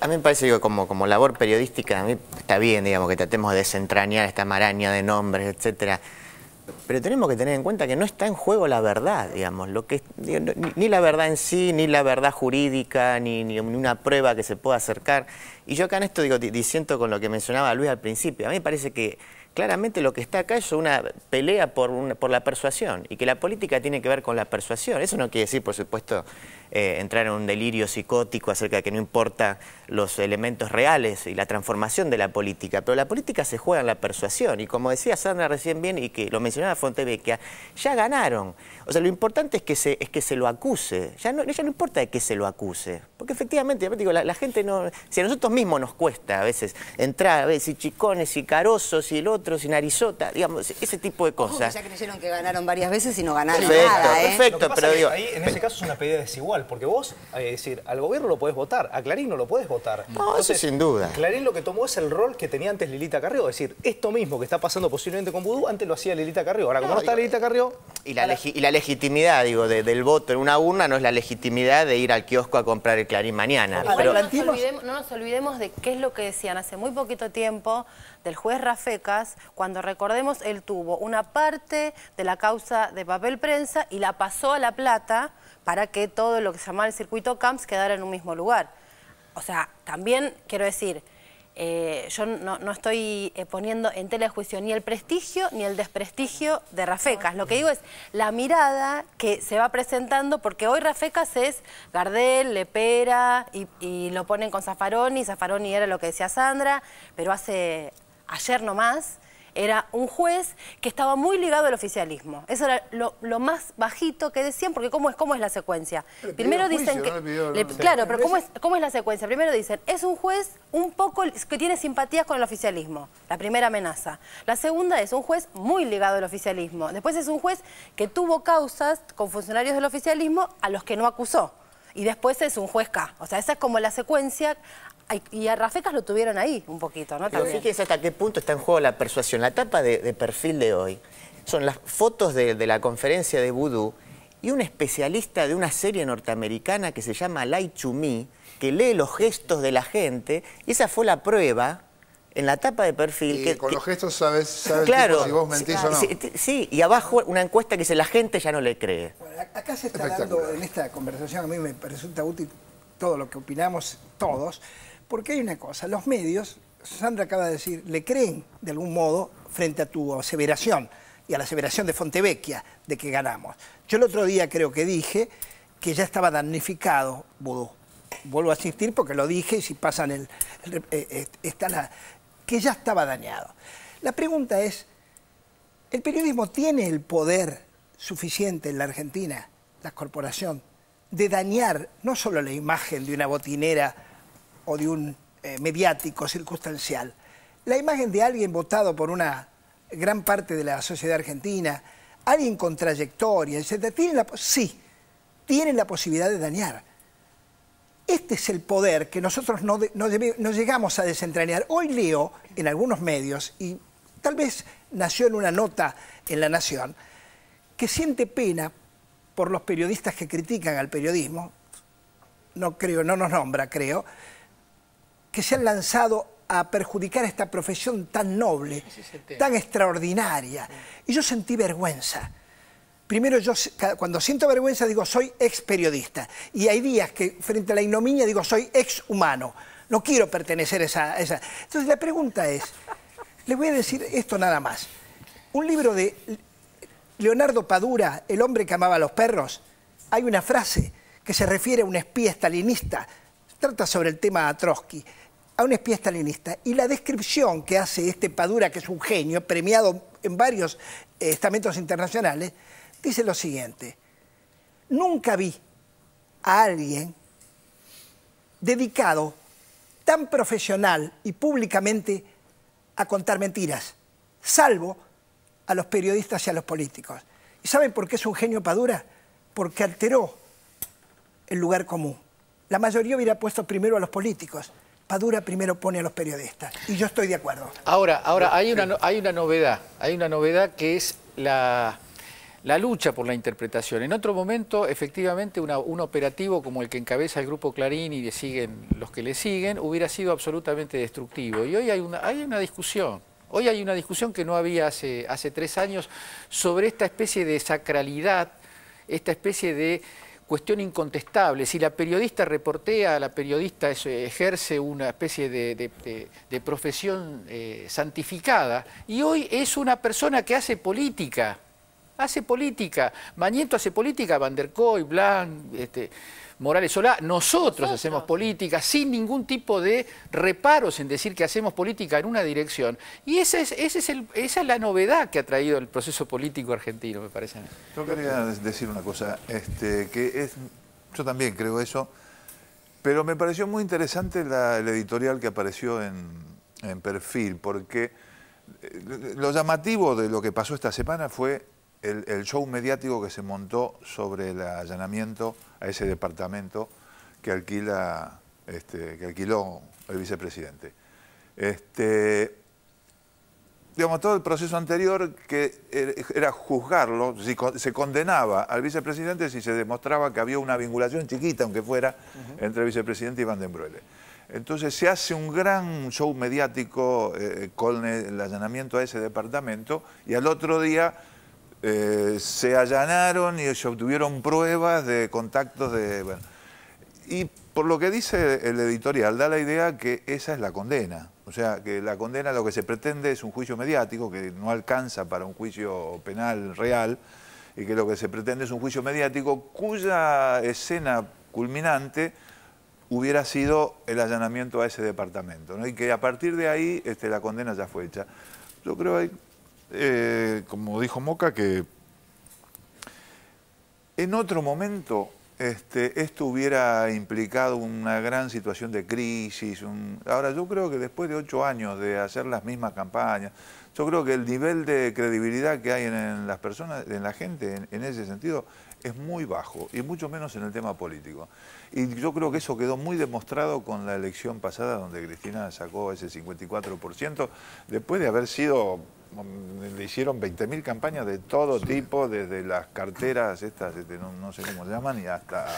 A mí me parece que como labor periodística, a mí está bien, digamos, que tratemos de desentrañar esta maraña de nombres, etcétera. Pero tenemos que tener en cuenta que no está en juego la verdad, digamos, ni la verdad en sí, ni la verdad jurídica, ni una prueba que se pueda acercar. Y yo acá en esto disiento con lo que mencionaba Luis al principio. A mí me parece que claramente lo que está acá es una pelea por la persuasión y que la política tiene que ver con la persuasión. Eso no quiere decir, por supuesto, entrar en un delirio psicótico acerca de que no importa los elementos reales y la transformación de la política, pero la política se juega en la persuasión y como decía Sandra recién bien y que lo mencionaba Fontevecchia, ya ganaron. O sea, lo importante es que se lo acuse, ya no importa de qué se lo acuse, porque efectivamente, digo, la gente no, si a nosotros mismos nos cuesta a veces entrar, a ver si Chicone, si Caroso, si el otro, nosotros, y Narizota, digamos, ese tipo de cosas. Ya creyeron que ganaron varias veces y no ganaron Perfecto, nada, perfecto, pero digo... Ahí, en ese caso, es una pedida desigual, porque vos, es decir, al gobierno lo podés votar, a Clarín no lo podés votar. No, entonces, eso sin duda. Clarín lo que tomó es el rol que tenía antes Lilita Carrió, es decir, esto mismo que está pasando posiblemente con Vudú, antes lo hacía Lilita Carrió. Ahora, como no está Lilita Carrió... Y la legitimidad, digo, del voto en una urna no es la legitimidad de ir al kiosco a comprar el Clarín mañana. Pero no nos olvidemos de qué es lo que decían hace muy poquito tiempo del juez Rafecas, cuando recordemos, él tuvo una parte de la causa de papel prensa y la pasó a La Plata para que todo lo que se llamaba el circuito Camps quedara en un mismo lugar. O sea, también quiero decir, yo no estoy poniendo en tela de juicio ni el prestigio ni el desprestigio de Rafecas. Lo que digo es la mirada que se va presentando, porque hoy Rafecas es Gardel, Lepera, y lo ponen con Zaffaroni. Zaffaroni era lo que decía Sandra, pero ayer nomás era un juez que estaba muy ligado al oficialismo. Eso era lo más bajito que decían, porque ¿cómo es la secuencia? Primero dicen que... Claro, pero ¿cómo es la secuencia? Primero dicen, es un juez un poco que tiene simpatías con el oficialismo, la primera amenaza. La segunda es un juez muy ligado al oficialismo. Después es un juez que tuvo causas con funcionarios del oficialismo a los que no acusó. Y después es un juez K. O sea, esa es como la secuencia... Y a Rafecas lo tuvieron ahí un poquito, ¿no? Pero fíjense hasta qué punto está en juego la persuasión. La tapa de perfil de hoy son las fotos de la conferencia de Vudú y un especialista de una serie norteamericana que se llama Lie to Me, que lee los gestos de la gente, y esa fue la prueba en la tapa de perfil. Y con los gestos sabes claro, tipo si vos mentís o no. Sí, y abajo una encuesta que dice la gente ya no le cree. Bueno, acá se está dando, en esta conversación, a mí me resulta útil todo lo que opinamos todos, porque hay una cosa, los medios, Sandra acaba de decir, le creen de algún modo frente a tu aseveración y a la aseveración de Fontevecchia de que ganamos. Yo el otro día creo que dije que ya estaba damnificado Vudú. Vuelvo a insistir porque lo dije y si pasan que ya estaba dañado. La pregunta es, ¿el periodismo tiene el poder suficiente en la Argentina, la corporación, de dañar no solo la imagen de una botinera o de un mediático circunstancial, la imagen de alguien votado por una gran parte de la sociedad argentina, alguien con trayectoria, etc.? Sí, tienen la posibilidad de dañar. Este es el poder que nosotros no llegamos a desentrañar. Hoy leo en algunos medios, y tal vez nació en una nota en La Nación, que siente pena por los periodistas que critican al periodismo, no nos nombra, creo, que se han lanzado a perjudicar esta profesión tan noble, tan extraordinaria. Y yo sentí vergüenza. Primero, yo cuando siento vergüenza digo, soy ex periodista. Y hay días que frente a la ignominia digo, soy ex humano. No quiero pertenecer a esa... Entonces la pregunta es, les voy a decir esto nada más. Un libro de Leonardo Padura, El hombre que amaba a los perros, hay una frase que se refiere a un espía stalinista, trata sobre el tema de Trotsky, a un espía stalinista, y la descripción que hace este Padura, que es un genio, premiado en varios estamentos internacionales, dice lo siguiente: nunca vi a alguien dedicado tan profesional y públicamente a contar mentiras, salvo a los periodistas y a los políticos. ¿Y saben por qué es un genio Padura? Porque alteró el lugar común. La mayoría hubiera puesto primero a los políticos. Padura primero pone a los periodistas. Y yo estoy de acuerdo. Ahora hay una novedad que es la lucha por la interpretación. En otro momento, efectivamente, un operativo como el que encabeza el Grupo Clarín y le siguen los que le siguen, hubiera sido absolutamente destructivo. Y hoy hay una discusión. Hoy hay una discusión que no había hace 3 años sobre esta especie de sacralidad, esta especie de cuestión incontestable. Si la periodista reportea, la periodista ejerce una especie de profesión santificada, y hoy es una persona que hace política. Mañeto hace política, Van der Koy, Blanc, Morales Solá, nosotros hacemos política sin ningún tipo de reparos en decir que hacemos política en una dirección. Y esa es la novedad que ha traído el proceso político argentino, me parece. Yo quería decir una cosa, yo también creo eso, pero me pareció muy interesante el editorial que apareció en Perfil, porque Lo llamativo de lo que pasó esta semana fue el show mediático que se montó sobre el allanamiento a ese departamento que alquiló el vicepresidente. Digamos, todo el proceso anterior que era juzgarlo, si se condenaba al vicepresidente si se demostraba que había una vinculación chiquita, aunque fuera, entre el vicepresidente y Van den Broele. Entonces se hace un gran show mediático con el allanamiento a ese departamento y al otro día se allanaron y se obtuvieron pruebas de contactos de... Bueno, y por lo que dice el editorial, da la idea que esa es la condena. O sea, que la condena lo que se pretende es un juicio mediático que no alcanza para un juicio penal real y que lo que se pretende es un juicio mediático cuya escena culminante hubiera sido el allanamiento a ese departamento, ¿no? Y que a partir de ahí la condena ya fue hecha. Yo creo, como dijo Moca, que en otro momento esto hubiera implicado una gran situación de crisis. Ahora, yo creo que después de 8 años de hacer las mismas campañas, yo creo que el nivel de credibilidad que hay en las personas, en la gente, en ese sentido, es muy bajo, y mucho menos en el tema político. Y yo creo que eso quedó muy demostrado con la elección pasada, donde Cristina sacó ese 54%, después de haber sido... Le hicieron 20.000 campañas de todo tipo, desde las carteras estas, no sé cómo se llaman, y hasta,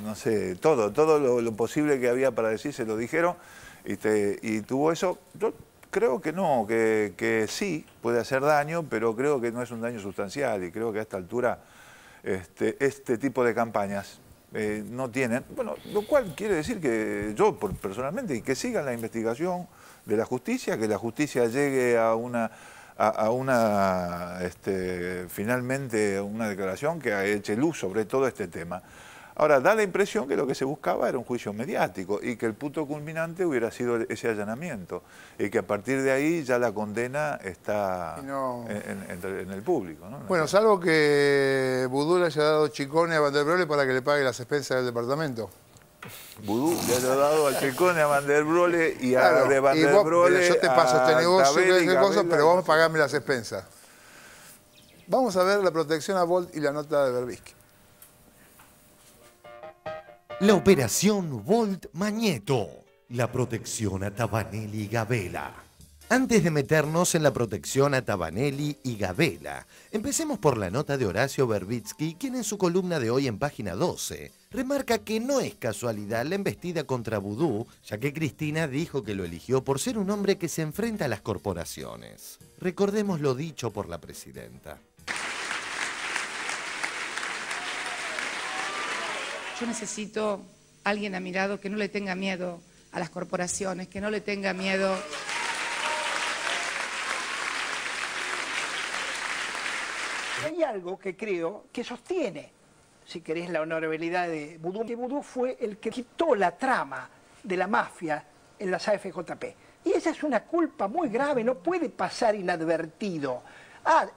no sé, todo lo posible que había para decir se lo dijeron, y tuvo eso. Yo creo que no, que sí puede hacer daño, pero creo que no es un daño sustancial, y creo que a esta altura este tipo de campañas no tienen, bueno, lo cual quiere decir que yo personalmente, y que siga la investigación de la justicia, que la justicia llegue a finalmente una declaración que eche luz sobre todo este tema. Ahora, da la impresión que lo que se buscaba era un juicio mediático y que el punto culminante hubiera sido ese allanamiento y que a partir de ahí ya la condena está en el público, ¿no? Bueno, salvo que Vudú le haya dado Chicone a Van den Broele para que le pague las expensas del departamento. Vudú le haya dado al Chicone a Van den Broele y a de Van den Broele. Yo te paso este negocio, pero vos pagame las expensas. Vamos a ver la protección a Volt y la nota de Berbisky. La operación Volt Magneto, la protección a Tabanelli y Gabela. Antes de meternos en la protección a Tabanelli y Gabela, empecemos por la nota de Horacio Berbisky, quien en su columna de hoy en página 12 remarca que no es casualidad la embestida contra Vudú, ya que Cristina dijo que lo eligió por ser un hombre que se enfrenta a las corporaciones. Recordemos lo dicho por la presidenta. Yo necesito a alguien a mi lado que no le tenga miedo a las corporaciones, que no le tenga miedo... Hay algo que creo que sostiene, si querés, la honorabilidad de Vudú, que Vudú fue el que quitó la trama de la mafia en las AFJP. Y esa es una culpa muy grave, no puede pasar inadvertido.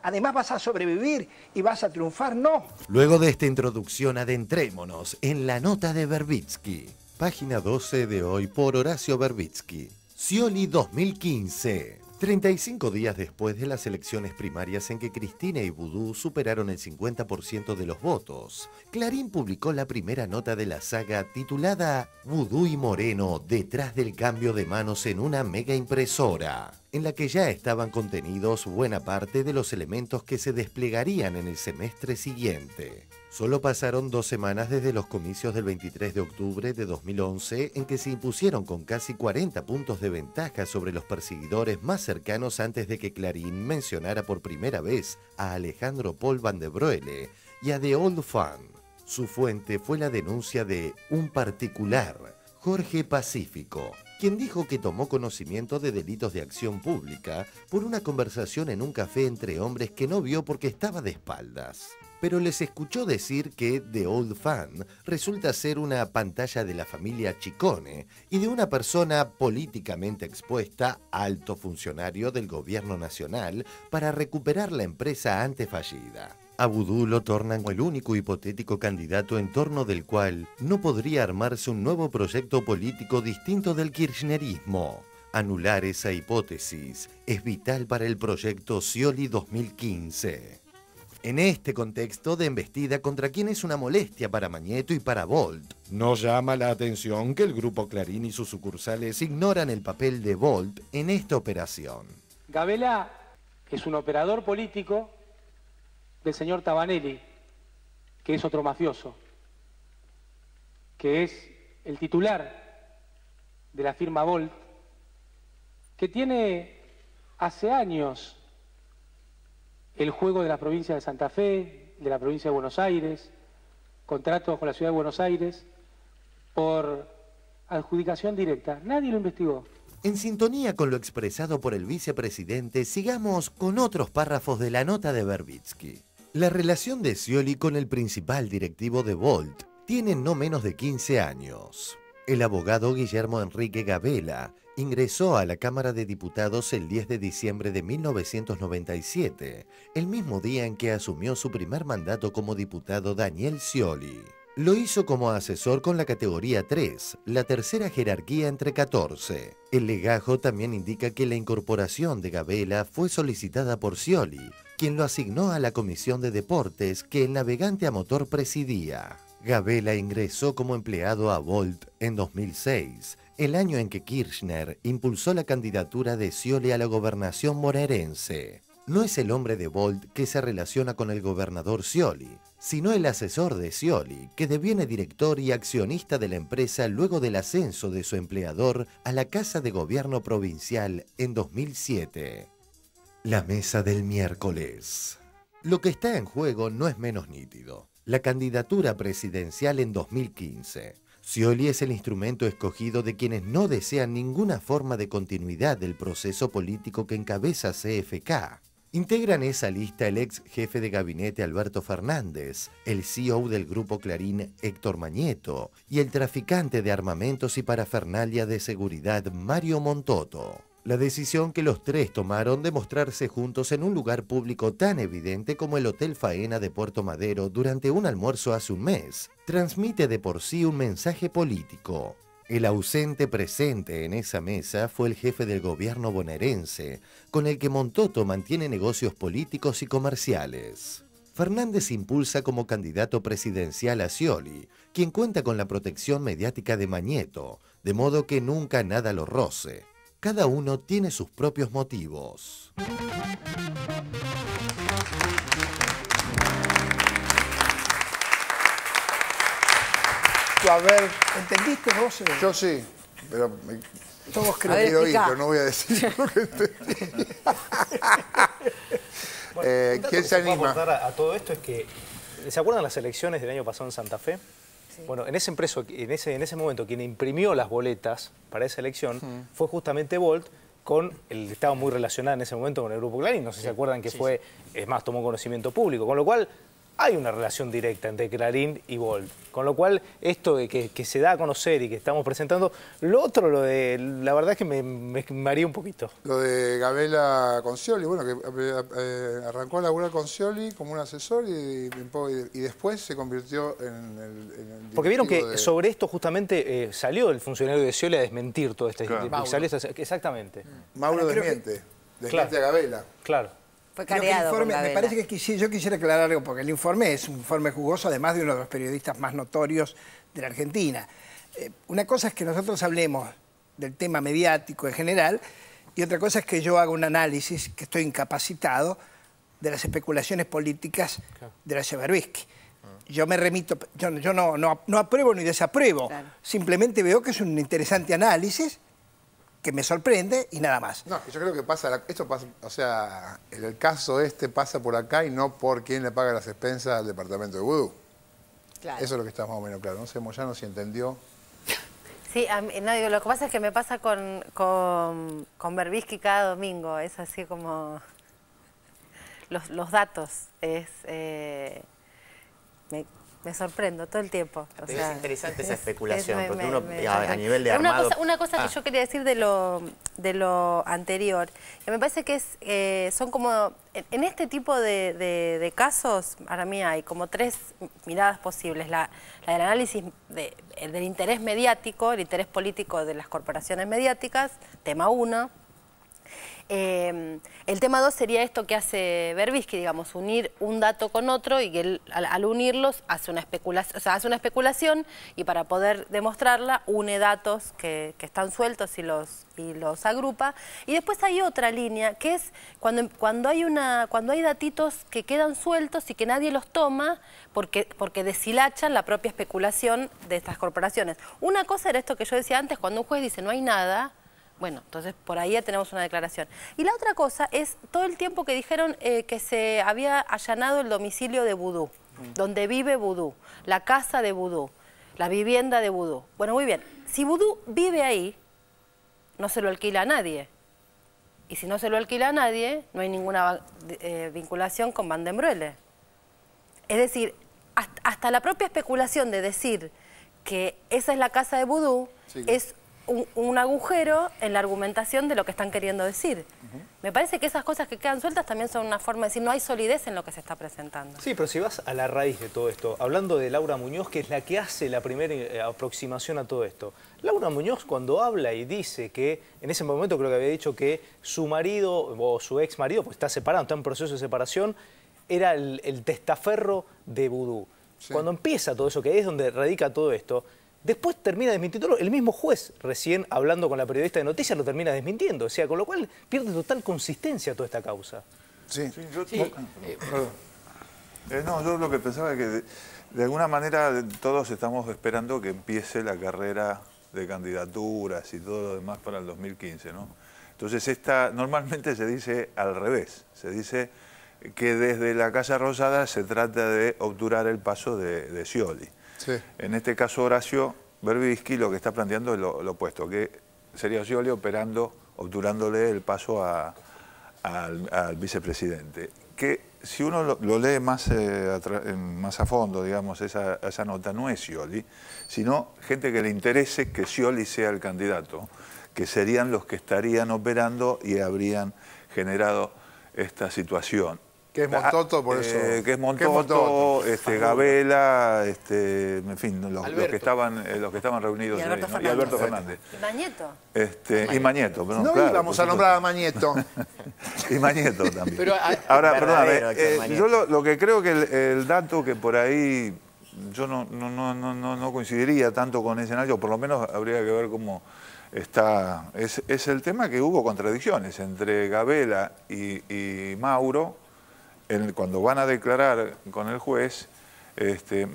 Además vas a sobrevivir y vas a triunfar, no. Luego de esta introducción, adentrémonos en la nota de Berbisky. Página 12 de hoy por Horacio Berbisky. Scioli 2015. 35 días después de las elecciones primarias en que Cristina y Vudú superaron el 50% de los votos, Clarín publicó la primera nota de la saga titulada Vudú y Moreno detrás del cambio de manos en una mega impresora, en la que ya estaban contenidos buena parte de los elementos que se desplegarían en el semestre siguiente. Solo pasaron 2 semanas desde los comicios del 23 de octubre de 2011 en que se impusieron con casi 40 puntos de ventaja sobre los perseguidores más cercanos antes de que Clarín mencionara por primera vez a Alejandro Paul Van den Broele y a The Old Fan. Su fuente fue la denuncia de un particular, Jorge Pacífico, quien dijo que tomó conocimiento de delitos de acción pública por una conversación en un café entre hombres que no vio porque estaba de espaldas. Pero les escuchó decir que The Old Fan resulta ser una pantalla de la familia Chicone y de una persona políticamente expuesta, alto funcionario del gobierno nacional, para recuperar la empresa antes fallida. A Vudú lo tornan como el único hipotético candidato en torno del cual no podría armarse un nuevo proyecto político distinto del kirchnerismo. Anular esa hipótesis es vital para el proyecto Scioli 2015. En este contexto de embestida contra quien es una molestia para Mañeto y para Volt, nos llama la atención que el Grupo Clarín y sus sucursales ignoran el papel de Volt en esta operación. Gabela es un operador político del señor Tabanelli, que es otro mafioso, que es el titular de la firma Volt, que tiene hace años el juego de la provincia de Santa Fe, de la provincia de Buenos Aires, contratos con la ciudad de Buenos Aires, por adjudicación directa. Nadie lo investigó. En sintonía con lo expresado por el vicepresidente, sigamos con otros párrafos de la nota de Verbitsky. La relación de Scioli con el principal directivo de Volt tiene no menos de 15 años. El abogado Guillermo Enrique Gabela ingresó a la Cámara de Diputados el 10 de diciembre de 1997, el mismo día en que asumió su primer mandato como diputado Daniel Scioli. Lo hizo como asesor con la categoría 3, la tercera jerarquía entre 14. El legajo también indica que la incorporación de Gabela fue solicitada por Scioli, quien lo asignó a la Comisión de Deportes que el navegante a motor presidía. Gabela ingresó como empleado a Volt en 2006, el año en que Kirchner impulsó la candidatura de Scioli a la gobernación bonaerense. No es el hombre de Volt que se relaciona con el gobernador Scioli, sino el asesor de Scioli, que deviene director y accionista de la empresa luego del ascenso de su empleador a la Casa de Gobierno Provincial en 2007. La mesa del miércoles. Lo que está en juego no es menos nítido. La candidatura presidencial en 2015. Scioli es el instrumento escogido de quienes no desean ninguna forma de continuidad del proceso político que encabeza CFK. Integran esa lista el ex jefe de gabinete Alberto Fernández, el CEO del Grupo Clarín Héctor Mañeto y el traficante de armamentos y parafernalia de seguridad Mario Montoto. La decisión que los tres tomaron de mostrarse juntos en un lugar público tan evidente como el Hotel Faena de Puerto Madero durante un almuerzo hace un mes, transmite de por sí un mensaje político. El ausente presente en esa mesa fue el jefe del gobierno bonaerense, con el que Montoto mantiene negocios políticos y comerciales. Fernández impulsa como candidato presidencial a Scioli, quien cuenta con la protección mediática de Mañeto, de modo que nunca nada lo roce. Cada uno tiene sus propios motivos. A ver, ¿entendiste vos? Yo sí, pero todos creo que no voy a decir lo que entendí. ¿Quién se anima? A todo esto es que, ¿se acuerdan las elecciones del año pasado en Santa Fe? Sí. Bueno, en ese momento quien imprimió las boletas para esa elección fue justamente Volt, estaba muy relacionado en ese momento con el Grupo Clarín, no sé si se acuerdan que fue, es más, tomó conocimiento público, con lo cual hay una relación directa entre Clarín y Volt, con lo cual esto de que se da a conocer y que estamos presentando, lo otro, la verdad es que me maría un poquito. Lo de Gabela con Scioli, bueno, que arrancó a laburar con Scioli como un asesor y después se convirtió en el porque vieron que sobre esto justamente salió el funcionario de Scioli a desmentir todo este... Claro. Exactamente. Mauro desmiente a Gabela. Claro. Fue careado me parece que yo quisiera aclarar algo, porque el informe es un informe jugoso, además de uno de los periodistas más notorios de la Argentina. Una cosa es que nosotros hablemos del tema mediático en general, y otra cosa es que yo haga un análisis, que estoy incapacitado, de las especulaciones políticas de la Verbitsky. Yo me remito, yo no apruebo ni desapruebo, simplemente veo que es un interesante análisis, que me sorprende y nada más. No, yo creo que esto pasa, o sea, el caso pasa por acá y no por quién le paga las expensas al departamento de Vudú. Claro. Eso es lo que está más o menos claro. No sé, Moyano, si entendió. Sí, no, digo, lo que pasa es que me pasa con Verbitsky cada domingo, es así como los datos, Me sorprendo todo el tiempo. Es interesante esa especulación, porque uno a nivel de armado... Una cosa que yo quería decir de lo anterior, que me parece que son como... En este tipo de casos, para mí hay como 3 miradas posibles. La del análisis del interés mediático, el interés político de las corporaciones mediáticas, tema 1. El tema 2 sería esto que hace Berbisky, digamos, unir un dato con otro y que él, al unirlos hace una especulación y para poder demostrarla une datos que están sueltos y los agrupa. Y después hay otra línea que es cuando hay datitos que quedan sueltos y que nadie los toma porque deshilachan la propia especulación de estas corporaciones. Una cosa era esto que yo decía antes, cuando un juez dice no hay nada. Bueno, entonces por ahí ya tenemos una declaración. Y la otra cosa es todo el tiempo que dijeron que se había allanado el domicilio de Vudú, donde vive Vudú, la casa de Vudú, la vivienda de Vudú. Bueno, muy bien. Si Vudú vive ahí, no se lo alquila a nadie. Y si no se lo alquila a nadie, no hay ninguna vinculación con Van den Broele. Es decir, hasta la propia especulación de decir que esa es la casa de Vudú es un agujero en la argumentación de lo que están queriendo decir. Me parece que esas cosas que quedan sueltas también son una forma de decir no hay solidez en lo que se está presentando. Sí, pero si vas a la raíz de todo esto, hablando de Laura Muñoz, que es la que hace la primera aproximación a todo esto. Laura Muñoz cuando habla y dice que, en ese momento creo que había dicho que su marido o su ex marido, pues está separado, está en proceso de separación, era el testaferro de Vudú. Sí. Cuando empieza todo eso, que es donde radica todo esto, después termina desmintiéndolo. El mismo juez, recién hablando con la periodista de noticias, lo termina desmintiendo. O sea, con lo cual pierde total consistencia toda esta causa. Sí, yo lo que pensaba es que de alguna manera todos estamos esperando que empiece la carrera de candidaturas y todo lo demás para el 2015, ¿no? Entonces normalmente se dice al revés. Se dice que desde la Casa Rosada se trata de obturar el paso de Scioli. Sí. En este caso Horacio Berbisky lo que está planteando es lo opuesto, que sería Scioli obturándole el paso al vicepresidente. Que si uno lo lee más a fondo, digamos, esa nota no es Scioli, sino gente que le interese que Scioli sea el candidato, que serían los que estarían operando y habrían generado esta situación. Que es Montoto, por eso. Que es Montoto, Gabela, en fin, los que estaban reunidos ahí, ¿no? Y Alberto Fernández. ¿Y Mañeto? Y Mañeto. Pero no claro, íbamos a nombrar a Mañeto. Y Mañeto también. Pero, ahora, perdóname, yo lo que creo que el dato que por ahí yo no coincidiría tanto con ese escenario, por lo menos habría que ver cómo está, es el tema que hubo contradicciones entre Gabela y Mauro. Cuando van a declarar con el juez,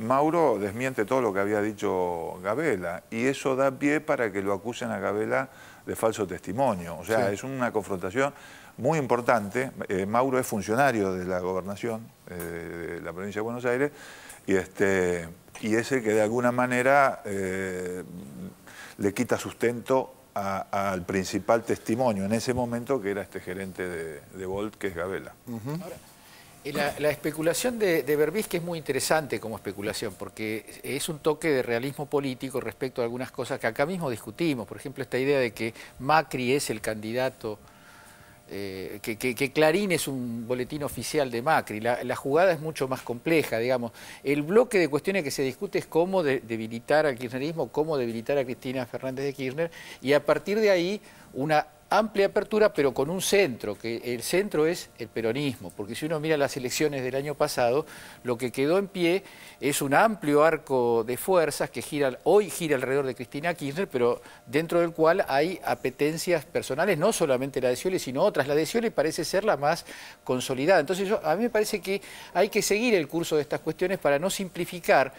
Mauro desmiente todo lo que había dicho Gabela y eso da pie para que lo acusen a Gabela de falso testimonio. O sea, es una confrontación muy importante. Mauro es funcionario de la gobernación de la provincia de Buenos Aires y es el que de alguna manera le quita sustento al principal testimonio en ese momento, que era este gerente de Volt, que es Gabela. Ahora, la especulación de Berbisky es muy interesante como especulación, porque es un toque de realismo político respecto a algunas cosas que acá mismo discutimos. Por ejemplo, esta idea de que Macri es el candidato, que Clarín es un boletín oficial de Macri. La jugada es mucho más compleja, digamos. El bloque de cuestiones que se discute es cómo debilitar al kirchnerismo, cómo debilitar a Cristina Fernández de Kirchner, y a partir de ahí una amplia apertura, pero con un centro, que el centro es el peronismo, porque si uno mira las elecciones del año pasado, lo que quedó en pie es un amplio arco de fuerzas que hoy gira alrededor de Cristina Kirchner, pero dentro del cual hay apetencias personales, no solamente la de Scioli, sino otras. La de Scioli parece ser la más consolidada. Entonces a mí me parece que hay que seguir el curso de estas cuestiones para no simplificar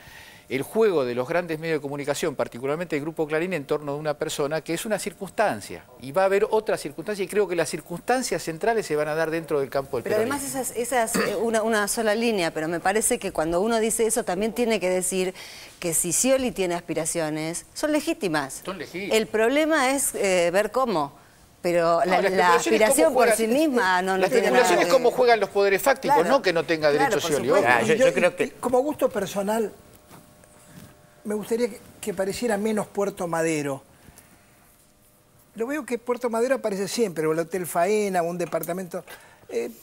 el juego de los grandes medios de comunicación, particularmente el Grupo Clarín, en torno de una persona que es una circunstancia. Y va a haber otras circunstancias, y creo que las circunstancias centrales se van a dar dentro del campo del peronismo. Pero además esa es una sola línea, pero me parece que cuando uno dice eso también tiene que decir que si Scioli tiene aspiraciones, son legítimas. Son legítimas. El problema es ver cómo. Pero la aspiración por sí misma no tiene nada. La especulación es cómo juegan los poderes fácticos, claro, no que no tenga derecho Scioli. Yo creo que como gusto personal, me gustaría que pareciera menos Puerto Madero. Lo veo que Puerto Madero aparece siempre, o el Hotel Faena, o un departamento.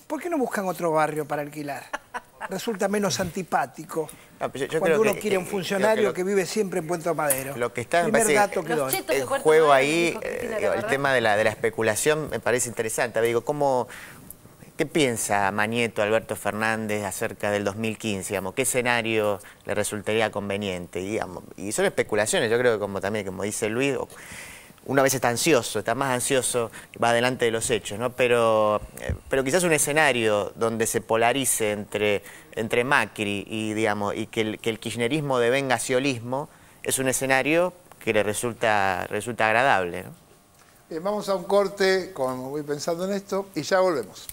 ¿Por qué no buscan otro barrio para alquilar? Resulta menos antipático. No, yo cuando creo uno quiere un funcionario que vive siempre en Puerto Madero. Lo que está, me Primer parece, dato que doy. el juego ahí, el tema de la especulación me parece interesante. Digo, ¿qué piensa Mañeto, Alberto Fernández acerca del 2015? Digamos, ¿qué escenario le resultaría conveniente? Digamos? Y son especulaciones, yo creo que como dice Luis, uno a veces está ansioso, está más ansioso, va adelante de los hechos, ¿no? Pero quizás un escenario donde se polarice entre Macri y que el kirchnerismo devenga sciolismo es un escenario que le resulta agradable, ¿no? Bien, vamos a un corte, como voy pensando en esto, y ya volvemos.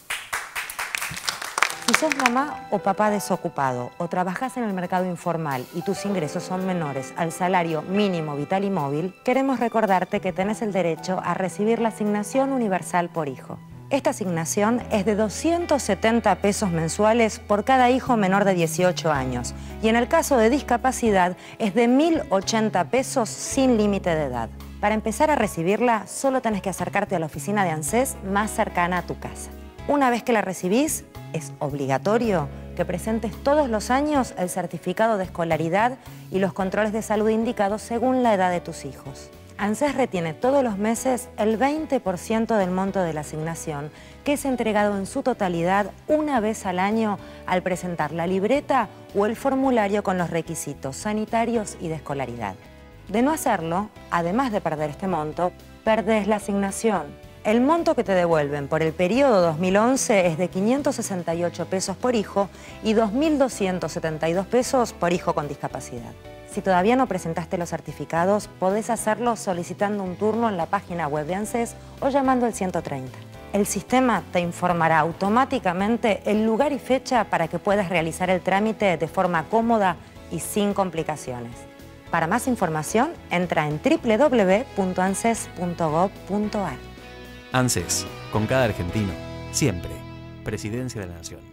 Si sos mamá o papá desocupado o trabajás en el mercado informal y tus ingresos son menores al salario mínimo vital y móvil, queremos recordarte que tenés el derecho a recibir la asignación universal por hijo. Esta asignación es de 270 pesos mensuales por cada hijo menor de 18 años y en el caso de discapacidad es de 1.080 pesos sin límite de edad. Para empezar a recibirla, solo tenés que acercarte a la oficina de ANSES más cercana a tu casa. Una vez que la recibís, es obligatorio que presentes todos los años el certificado de escolaridad y los controles de salud indicados según la edad de tus hijos. ANSES retiene todos los meses el 20% del monto de la asignación, que es entregado en su totalidad una vez al año al presentar la libreta o el formulario con los requisitos sanitarios y de escolaridad. De no hacerlo, además de perder este monto, perdés la asignación. El monto que te devuelven por el periodo 2011 es de 568 pesos por hijo y 2.272 pesos por hijo con discapacidad. Si todavía no presentaste los certificados, podés hacerlo solicitando un turno en la página web de ANSES o llamando al 130. El sistema te informará automáticamente el lugar y fecha para que puedas realizar el trámite de forma cómoda y sin complicaciones. Para más información, entra en www.anses.gov.ar. ANSES, con cada argentino, siempre. Presidencia de la Nación.